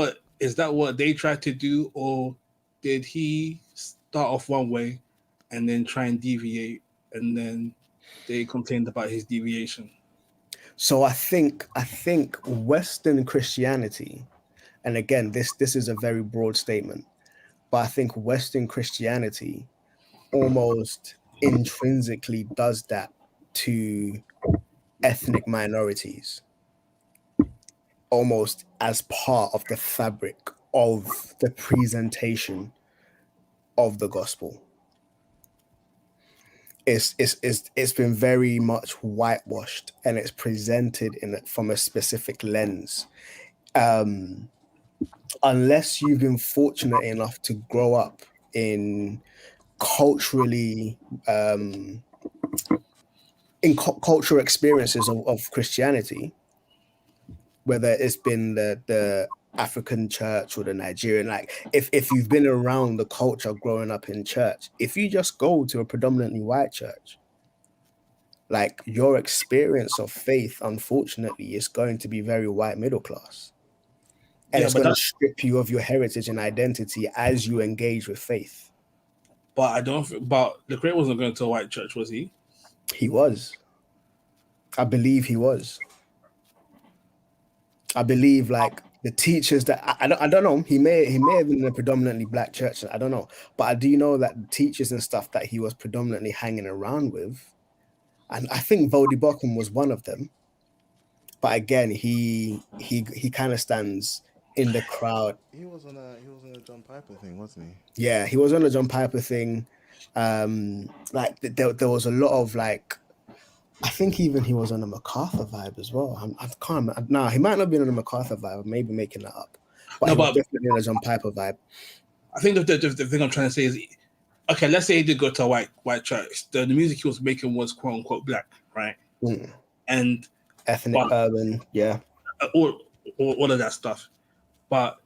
what they tried to do, or did he start off one way and then try and deviate, and then they complained about his deviation? So I think Western Christianity, and again, this is a very broad statement, but I think Western Christianity almost intrinsically does that to ethnic minorities, almost as part of the fabric of the presentation of the gospel. It's been very much whitewashed, and it's presented from a specific lens. Unless you've been fortunate enough to grow up in culturally cultural experiences of Christianity, whether it's been the African church or the Nigerian, like if you've been around the culture growing up in church, if you just go to a predominantly white church, like, your experience of faith, unfortunately, is going to be very white middle class. And it's going to strip you of your heritage and identity as you engage with faith. But Lecrae wasn't going to a white church, was he? He was. I believe he was. I believe, like, the teachers that I don't know. He may have been in a predominantly black church. I don't know, but I do know that the teachers and stuff that he was predominantly hanging around with, and I think Vody Bockham was one of them. But again, he kind of stands in the crowd. He was on a John Piper thing, wasn't he? Yeah, he was on a John Piper thing. Like there was a lot of, like, I think even he was on a MacArthur vibe as well. I can't remember. No, he might not have been on a MacArthur vibe. Maybe making that up. But he was definitely on a John Piper vibe. I think the thing I'm trying to say is, okay, let's say he did go to a white church. The music he was making was quote unquote black, right? Mm. And ethnic, but urban, yeah. all of that stuff. But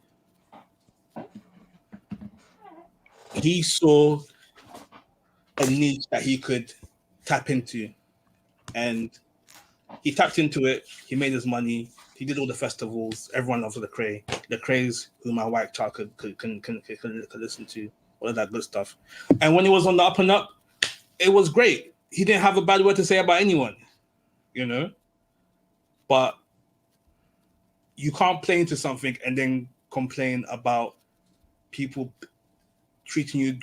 he saw a niche that he could tap into, and he tapped into it. He made his money. He did all the festivals. Everyone loves Lecrae. Lecrae's who my white child could listen to. All of that good stuff. And when he was on the up and up, it was great. He didn't have a bad word to say about anyone, you know. But you can't play into something and then complain about people treating you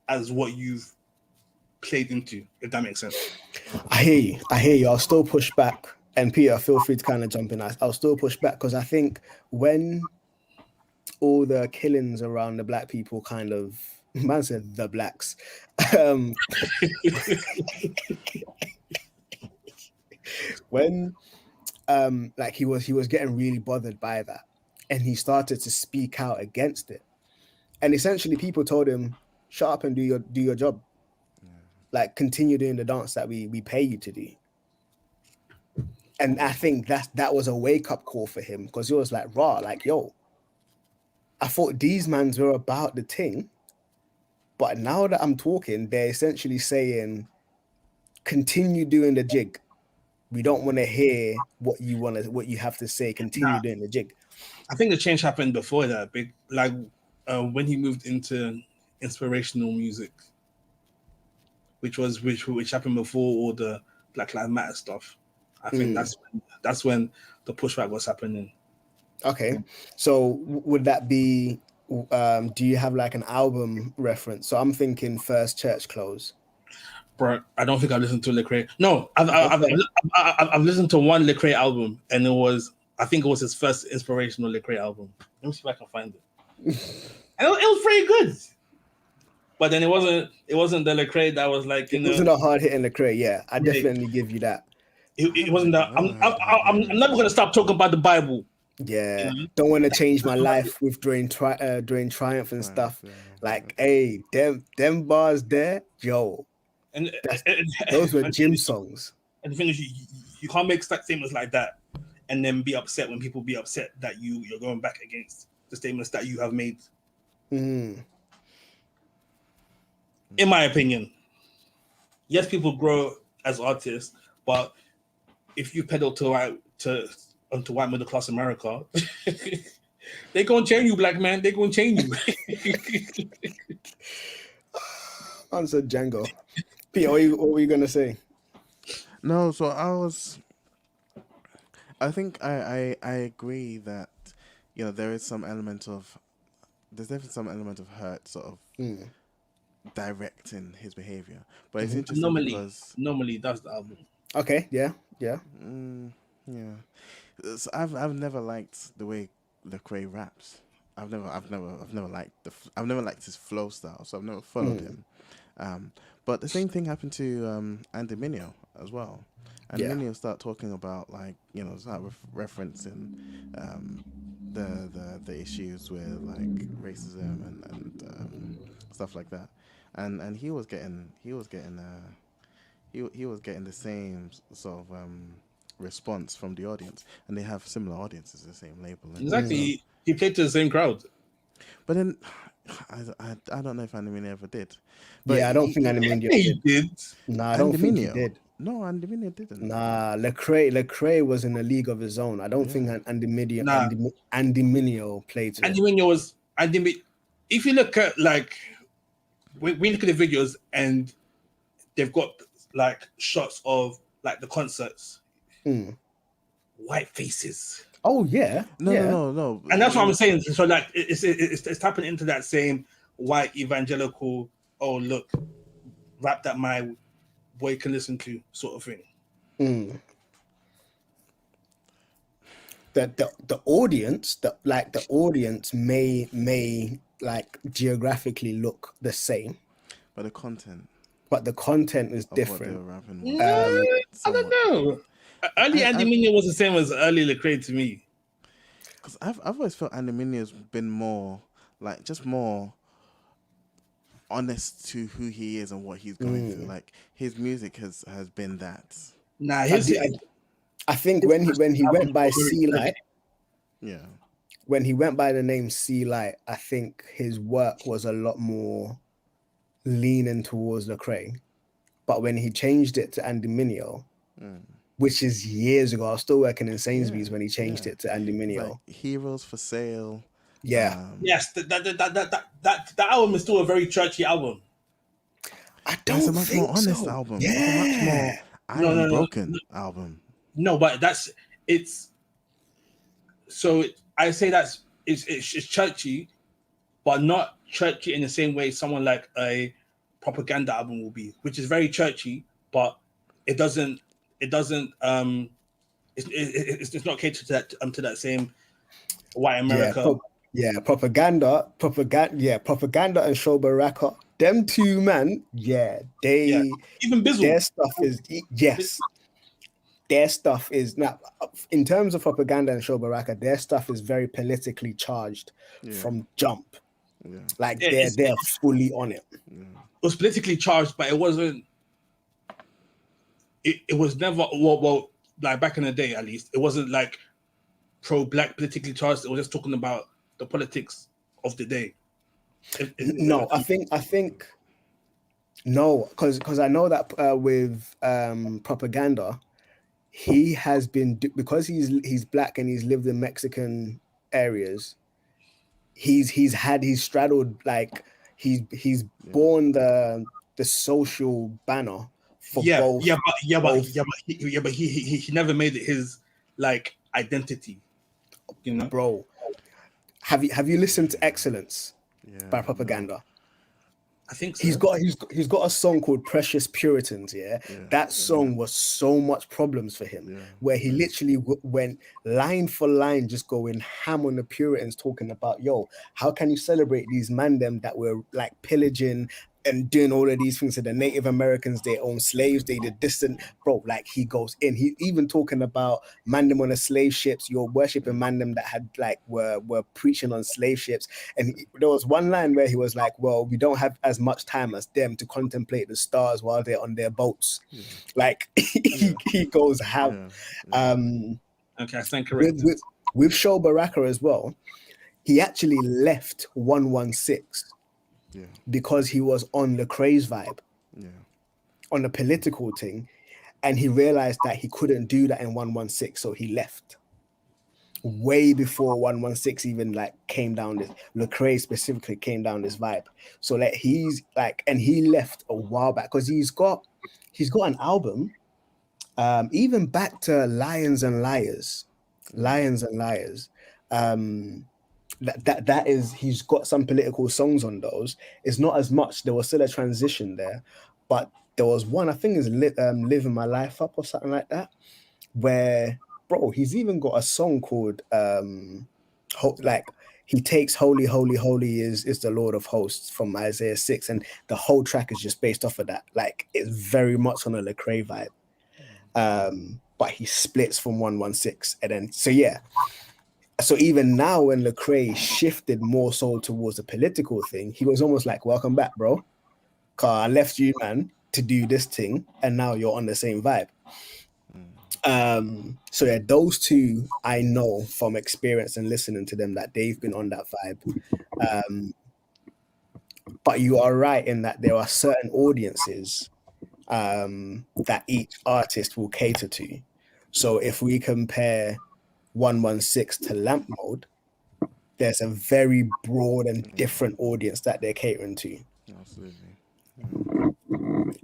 as what you've played into, if that makes sense. I hear you. I hear you. I'll still push back. And Peter, feel free to kind of jump in. I'll still push back because I think when all the killings around the black people kind of, man said the blacks, um, when like he was getting really bothered by that, and he started to speak out against it, and essentially people told him, shut up and do your job, like continue doing the dance that we pay you to do. And I think that was a wake-up call for him, because he was like, raw, like, yo, I thought these mans were about the thing, but now that I'm talking, they're essentially saying, continue doing the jig. We don't want to hear what you have to say. Continue doing the jig. I think the change happened before that, big like when he moved into inspirational music, which happened before all the Black Lives Matter stuff. I think that's when the pushback was happening. Okay, so would that be? Do you have like an album reference? So I'm thinking First Church Close. Bro, I don't think I've listened to Lecrae. No, I've listened to one Lecrae album, and I think it was his first inspirational Lecrae album. Let me see if I can find it. And it was pretty good. But then it wasn't the Lecrae that was like, it wasn't a hard hitting Lecrae. Yeah, I definitely give you that. It wasn't that. I'm never gonna stop talking about the Bible. Yeah, don't want to change my life with during Triumph and stuff. Like, hey, them bars there, yo. And those were gym songs. And the thing is, you can't make statements like that and then be upset when people be upset that you're going back against the statements that you have made. In my opinion, yes, people grow as artists, but if you pedal onto white middle class America, they gonna chain you, black man. They gonna chain you. Answer Django. Peter, what were you gonna say? No, so I think I agree that there's definitely some element of hurt sort of directing his behavior, but it's interesting because normally that's the album. Okay, yeah. Yeah. So I've never liked the way Lecrae raps. I've never liked his flow style, so I've never followed him. But the same thing happened to Andy Mineo as well. And Mineo start talking about start referencing the issues with like racism and stuff like that. And he was getting the same sort of response from the audience, and they have similar audiences, the same label. Exactly, he played to the same crowd. But then I don't know if Andy Mineo ever did. But I don't think Andy Mineo did. Nah, I don't think he did. No, Andy Mineo didn't. Nah, Lecrae was in a league of his own. I don't think Andy Mineo played to Andy Mineo was if you look at when we look at the videos and they've got like shots of like the concerts, white faces. Oh yeah, no, and that's what I'm saying. So like it's tapping into that same white evangelical. Oh look, rap that my boy can listen to sort of thing. The audience may like geographically look the same, but the content is different. I don't know. Early Andy Mineo was the same as early Lecrae to me. Because I've always felt Andy Mineo's been more honest to who he is and what he's going through. Like his music has been that. Nah, I think when he went by Sea Light, Yeah. when he went by the name Sea Light, I think his work was a lot more leaning towards Lecrae. But when he changed it to Andy Mineo, which is years ago, I was still working in Sainsbury's when he changed it to Andy It's Mineo. like Heroes for Sale. Yeah. Yes, that album is still a very churchy album. I But it's a don't much think more honest so. album. Yeah. It's a much more I No, am no, no, broken no. album. No, but it's so I say it's churchy, but not churchy in the same way someone like a propaganda album will be, which is very churchy, but it doesn't it's not catered to that same white America. Propaganda and Show Baraka. Them two, man, Even Bizzle. their stuff is yes. Their stuff is now in terms of propaganda and Show Baraka, their stuff is very politically charged from jump. Yeah. Like they're fully on it. It was politically charged, but it wasn't. It was never well, like back in the day at least. It wasn't like pro-black politically charged. It was just talking about the politics of the day. No, I think no, because I know that with propaganda, he has been because he's black and he's lived in Mexican areas. He's straddled like he's borne the social banner for both. But he never made it his like identity. You know, bro. Have you listened to Excellence by Propaganda? No. I think so. He's got a song called Precious Puritans. That song was so much problems for him, where he literally went line for line, just going ham on the Puritans, talking about, yo, how can you celebrate these man them that were like pillaging and doing all of these things to the Native Americans? They own slaves, they did distant, bro. Like he goes in, he even talking about man them on the slave ships. You're worshiping man them that had like were preaching on slave ships. And there was one line where he was like, well, we don't have as much time as them to contemplate the stars while they're on their boats. Like he goes ham. Okay, I stand corrected. With Show Baraka as well, he actually left 116 because he was on Lecrae's vibe, on the political thing, and he realized that he couldn't do that in 116, so he left way before 116 even like came down this. Lecrae specifically came down this vibe, so like he's like, and he left a while back because he's got an album, even back to Lions and Liars. That is, he's got some political songs on those. It's not as much. There was still a transition there, but there was one, I think is Living My Life Up or something like that, where, bro, he's even got a song called like he takes Holy, Holy, Holy is the Lord of Hosts from Isaiah 6, and the whole track is just based off of that. Like it's very much on a Lecrae vibe. But he splits from 116, and then so even now when Lecrae shifted more so towards a political thing, he was almost like, welcome back, bro. Cause I left you, man, to do this thing, and now you're on the same vibe. So yeah, those two I know from experience and listening to them that they've been on that vibe. But you are right in that there are certain audiences that each artist will cater to. So if we compare 116 to Lamp Mode, there's a very broad and different audience that they're catering to. Absolutely.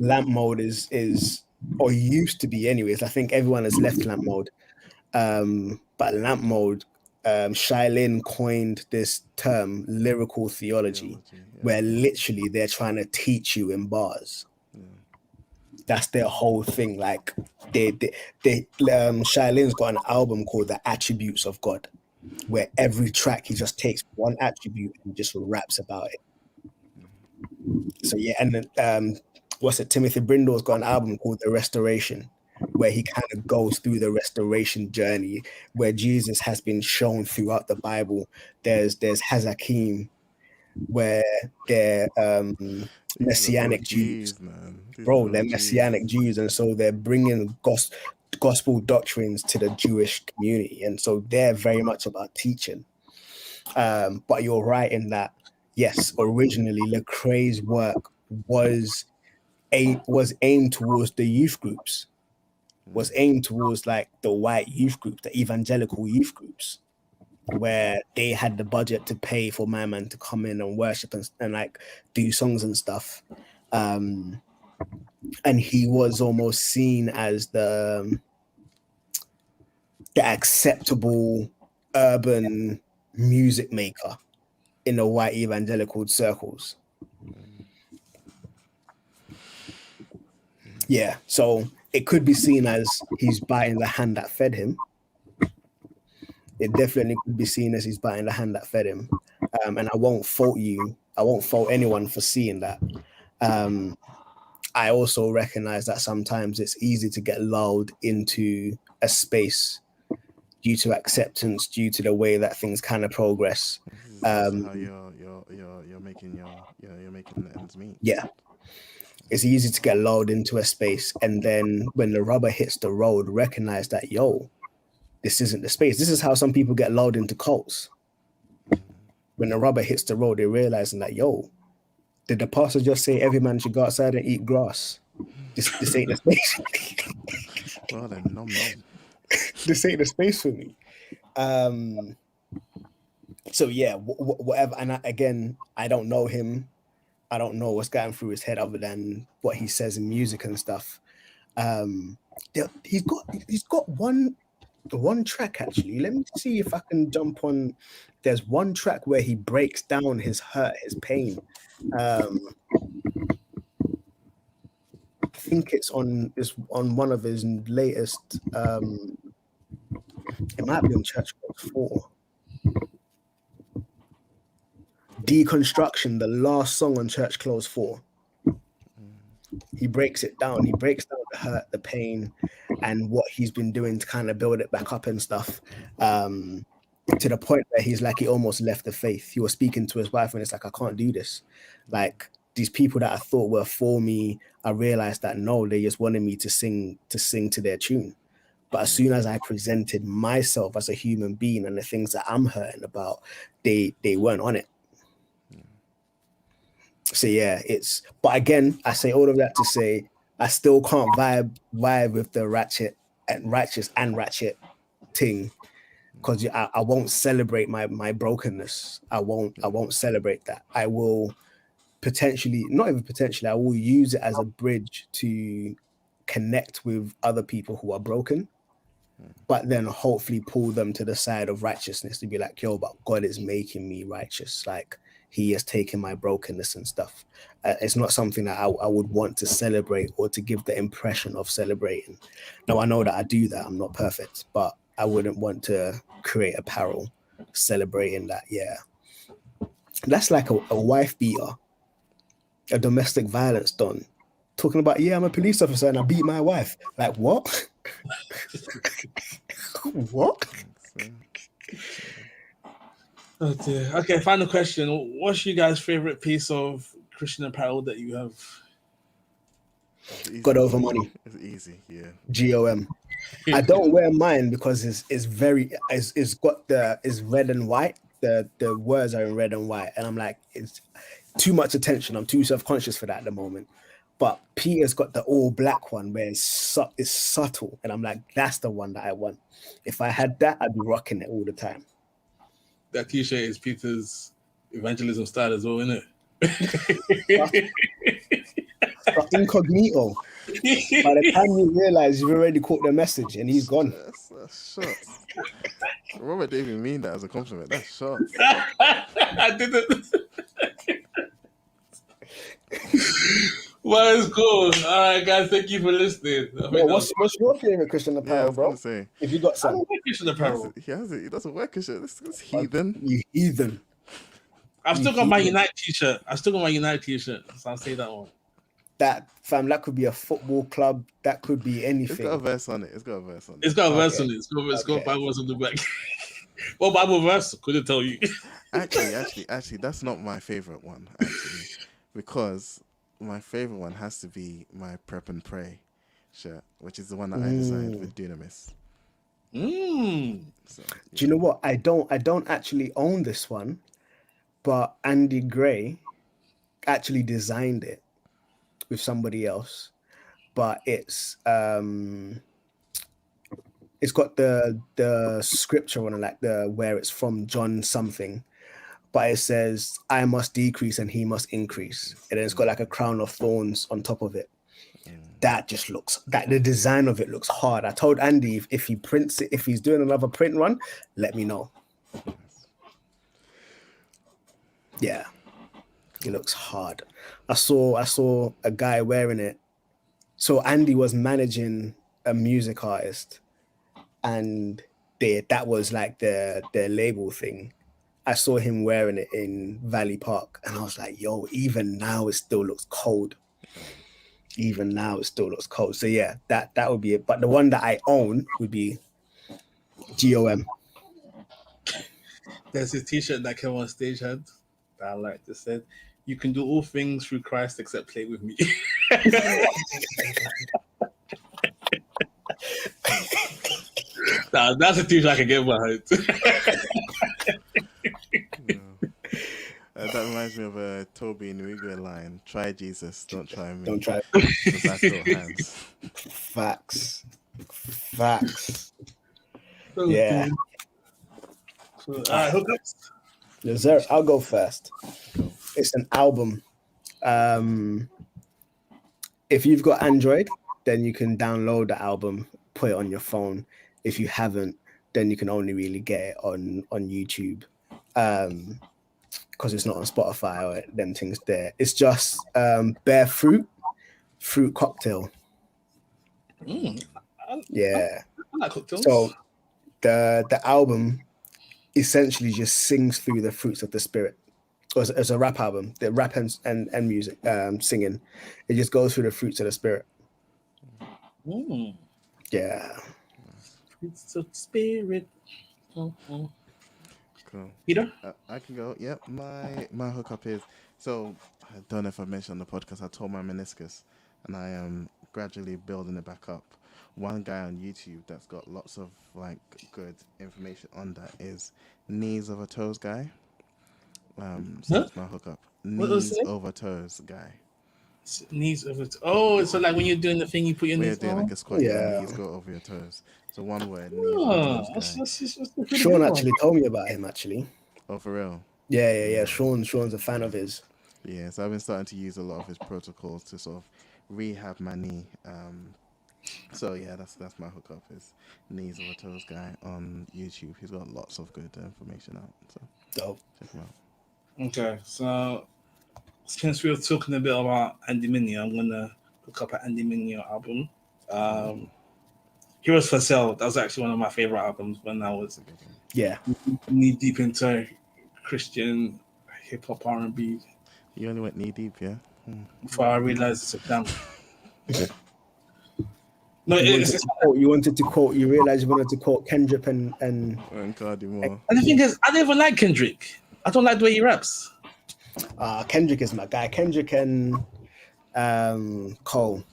Lamp Mode is or used to be anyways. I think everyone has left Lamp Mode. But Lamp Mode, Shailin coined this term, lyrical theology, where literally they're trying to teach you in bars. That's their whole thing. Like Shailin's got an album called The Attributes of God, where every track he just takes one attribute and just raps about it. So yeah, and then Timothy Brindle's got an album called The Restoration, where he kind of goes through the restoration journey, where Jesus has been shown throughout the Bible. There's Hazakim, where they're Messianic Jews. Man. Bro, they're Messianic Jews, and so they're bringing gospel doctrines to the Jewish community, and so they're very much about teaching. But you're right in that, yes, originally Lecrae's work was aimed towards the youth groups, was aimed towards like the white youth group, the evangelical youth groups, where they had the budget to pay for my man to come in and worship and like do songs and stuff. And he was almost seen as the acceptable urban music maker in the white evangelical circles. Yeah, so it could be seen as he's biting the hand that fed him. It definitely could be seen as he's biting the hand that fed him. And I won't fault you. I won't fault anyone for seeing that. I also recognize that sometimes it's easy to get lulled into a space due to acceptance, due to the way that things kind of progress. This is how you're making you're making the ends meet. Yeah. It's easy to get lulled into a space, and then when the rubber hits the road, recognize that, yo, this isn't the space. This is how some people get lulled into cults. When the rubber hits the road, they're realizing that, yo, did the pastor just say every man should go outside and eat grass? This ain't the space. Well then, nom. This ain't the space for me. So yeah, whatever. And again, I don't know him. I don't know what's going through his head other than what he says in music and stuff. He's got one track actually. Let me see if I can jump on. There's one track where he breaks down his hurt, his pain. I think it's on one of his latest. It might be on Church Close 4. Deconstruction, the last song on Church Close 4. He breaks it down. He breaks down the hurt, the pain, and what he's been doing to kind of build it back up and stuff. To the point where he's like, he almost left the faith. He was speaking to his wife and it's like, I can't do this. Like, these people that I thought were for me, I realized that no, they just wanted me to sing to their tune. But as soon as I presented myself as a human being and the things that I'm hurting about, they weren't on it. So yeah, but again, I say all of that to say I still can't vibe with the ratchet thing, because I won't celebrate my brokenness. I won't celebrate that. I will not even potentially, I will use it as a bridge to connect with other people who are broken, but then hopefully pull them to the side of righteousness to be like, yo, but God is making me righteous. Like, he has taken my brokenness and stuff. It's not something that I would want to celebrate or to give the impression of celebrating. Now, I know that I do that. I'm not perfect, but I wouldn't want to create apparel celebrating that. Yeah. That's like a wife beater, a domestic violence don, talking about, yeah, I'm a police officer and I beat my wife. Like, what? What? Oh dear. Okay, final question. What's your guys' favorite piece of Christian apparel that you have? God over money. It's easy, yeah. GOM. I don't wear mine because it's red and white. The words are in red and white, and I'm like, it's too much attention. I'm too self-conscious for that at the moment. But Peter's got the all black one where it's subtle, and I'm like, that's the one that I want. If I had that, I'd be rocking it all the time. That t-shirt is Peter's evangelism style as well, isn't it? Incognito. By the time you realize you've already caught the message and he's gone. That's shots. Robert didn't even mean that as a compliment. That's shots. I didn't. Well, it's cool. All right, guys, thank you for listening. What's your favorite Christian apparel, bro? Say, if you got some. I don't wear Christian apparel. He has it. He doesn't wear Christian. This heathen. You heathen. I've still got my Unite t-shirt. So I'll say that one. That could be a football club. That could be anything. It's got a verse on it. It's got a verse on it. It's got Bible verse on the back. What Bible verse? Couldn't tell you. Actually, that's not my favorite one. Actually, because my favorite one has to be my prep and pray shirt, which is the one that I designed with Dunamis. So, Do you know what? I don't actually own this one, but Andy Gray actually designed it with somebody else. But it's got the scripture on it, like the where it's from, John something. But it says, "I must decrease and he must increase," and then it's got like a crown of thorns on top of it. That just looks, that the design of it looks hard. I told Andy if he prints it, if he's doing another print run, let me know. Yeah, it looks hard. I saw a guy wearing it. So Andy was managing a music artist, and that was like their label thing. I saw him wearing it in Valley Park, and I was like, "Yo, even now it still looks cold." Even now, it still looks cold. So yeah, that would be it. But the one that I own would be GOM. There's a T-shirt that came on stage had that I like. That said, "You can do all things through Christ except play with me." That's a T-shirt I can get behind. That reminds me of a Toby Nwigo line. Try Jesus, don't try me. Don't try. Because I throw hands. Facts. So Yeah. good. So, hookups. Yes, sir. I'll go first. It's an album. If you've got Android, then you can download the album, put it on your phone. If you haven't, then you can only really get it on YouTube. Because it's not on Spotify or them things there. It's just Bare Fruit Cocktail. Yeah. I like cocktails. So the album essentially just sings through the fruits of the spirit. It's a rap album. The rap and music, singing. It just goes through the fruits of the spirit. Yeah. Fruits of the spirit. Cool. Peter? I can go. Yep. My hookup is, so I don't know if I mentioned on the podcast, I tore my meniscus and I am gradually building it back up. One guy on YouTube that's got lots of like good information on that is kneesovertoesguy. So that's my hookup. Kneesovertoesguy. Knees over. Oh, so like when you're doing the thing, you put your When you're knees doing on. like a squat, your Yeah. knees go over your toes. So one word, Oh, kneesovertoesguy. that's a pretty Sean good one. actually told me about him, actually. Oh, for real? Yeah. Sean's a fan of his. Yeah, so I've been starting to use a lot of his protocols to sort of rehab my knee. So yeah, that's my hookup is kneesovertoesguy on YouTube. He's got lots of good information out. So Dope. check him out. Okay, so since we were talking a bit about Andy Mineo, I'm gonna look up an Andy Mineo album. Heroes for Sale. That was actually one of my favorite albums when I was Yeah. knee deep into Christian hip hop R&B. You only went knee deep, yeah? Before I realized it's a damn. No, You wanted to quote. You realized you wanted to quote Kendrick and Cardi Moore. And the thing is, I don't even like Kendrick. I don't like the way he raps. Kendrick is my guy. Kendrick and Cole.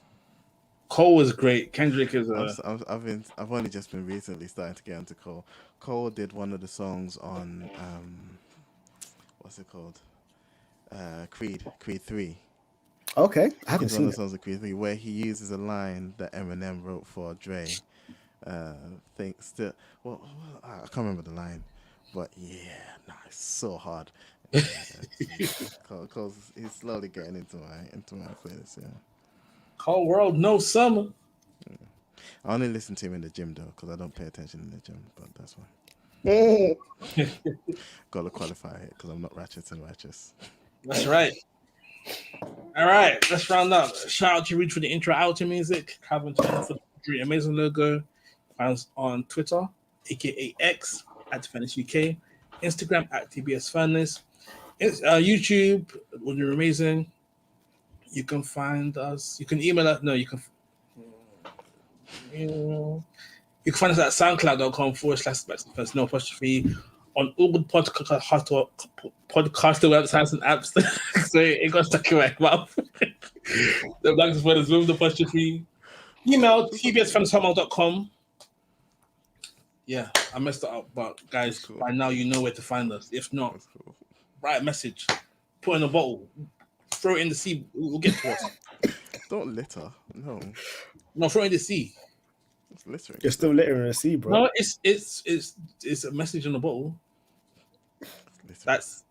Cole was great. Kendrick is I've only just been recently starting to get into Cole. Cole did one of the songs on what's it called? Creed 3. Okay, I haven't It's one seen of the it. songs of Creed 3 where he uses a line that Eminem wrote for Dre. I can't remember the line, but yeah, it's so hard. Cole's he's slowly getting into my playlist. Yeah. Cole World No Summer. I only listen to him in the gym though, because I don't pay attention in the gym. But that's fine. Got to qualify it because I'm not ratchet and righteous. That's right. All right, let's round up. Shout out to Reed for the intro outro music. Calvin Turner for the amazing logo. Find us on Twitter, aka X @FurnaceUK, Instagram @TBS Furnace, YouTube. Would be amazing. You can find us. You can email us. No, you can. You can find us at soundcloud.com/no apostrophe on all good podcaster websites and apps. So it got stuck in my mouth. The Black Spoilers with the apostrophe Email tbsfriends@hotmail.com. Yeah, I messed it up, but guys, That's cool. by now you know where to find us. If not, That's cool. write a message, put in a bottle, throw it in the sea. We'll get to us. Don't litter. No, No, throw it in the sea. it's littering. You're still littering the sea, bro. No, it's a message in a bottle. It's littering.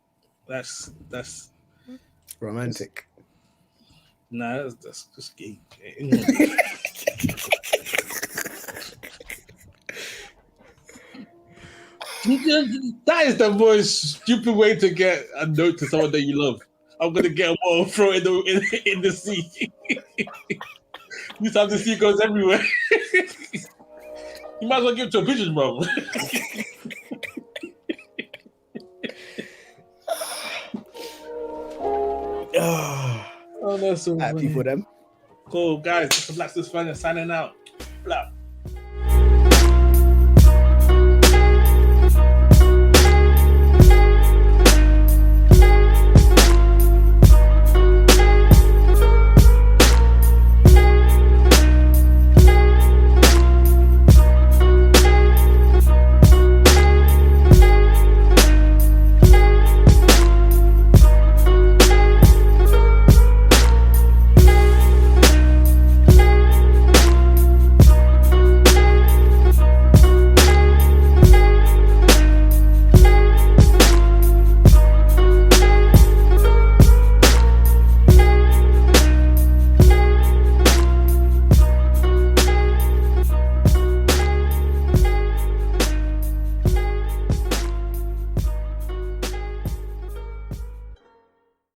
That's Romantic. nah. That's just gay. That is the most stupid way to get a note to someone that you love. I'm gonna get a bottle, throw it in the sea. You have the sea goes everywhere. You might as well give it to a pigeon, bro. Oh, that's so funny. People, them. Cool, guys. It's the Black Sis Fan signing out. Blah.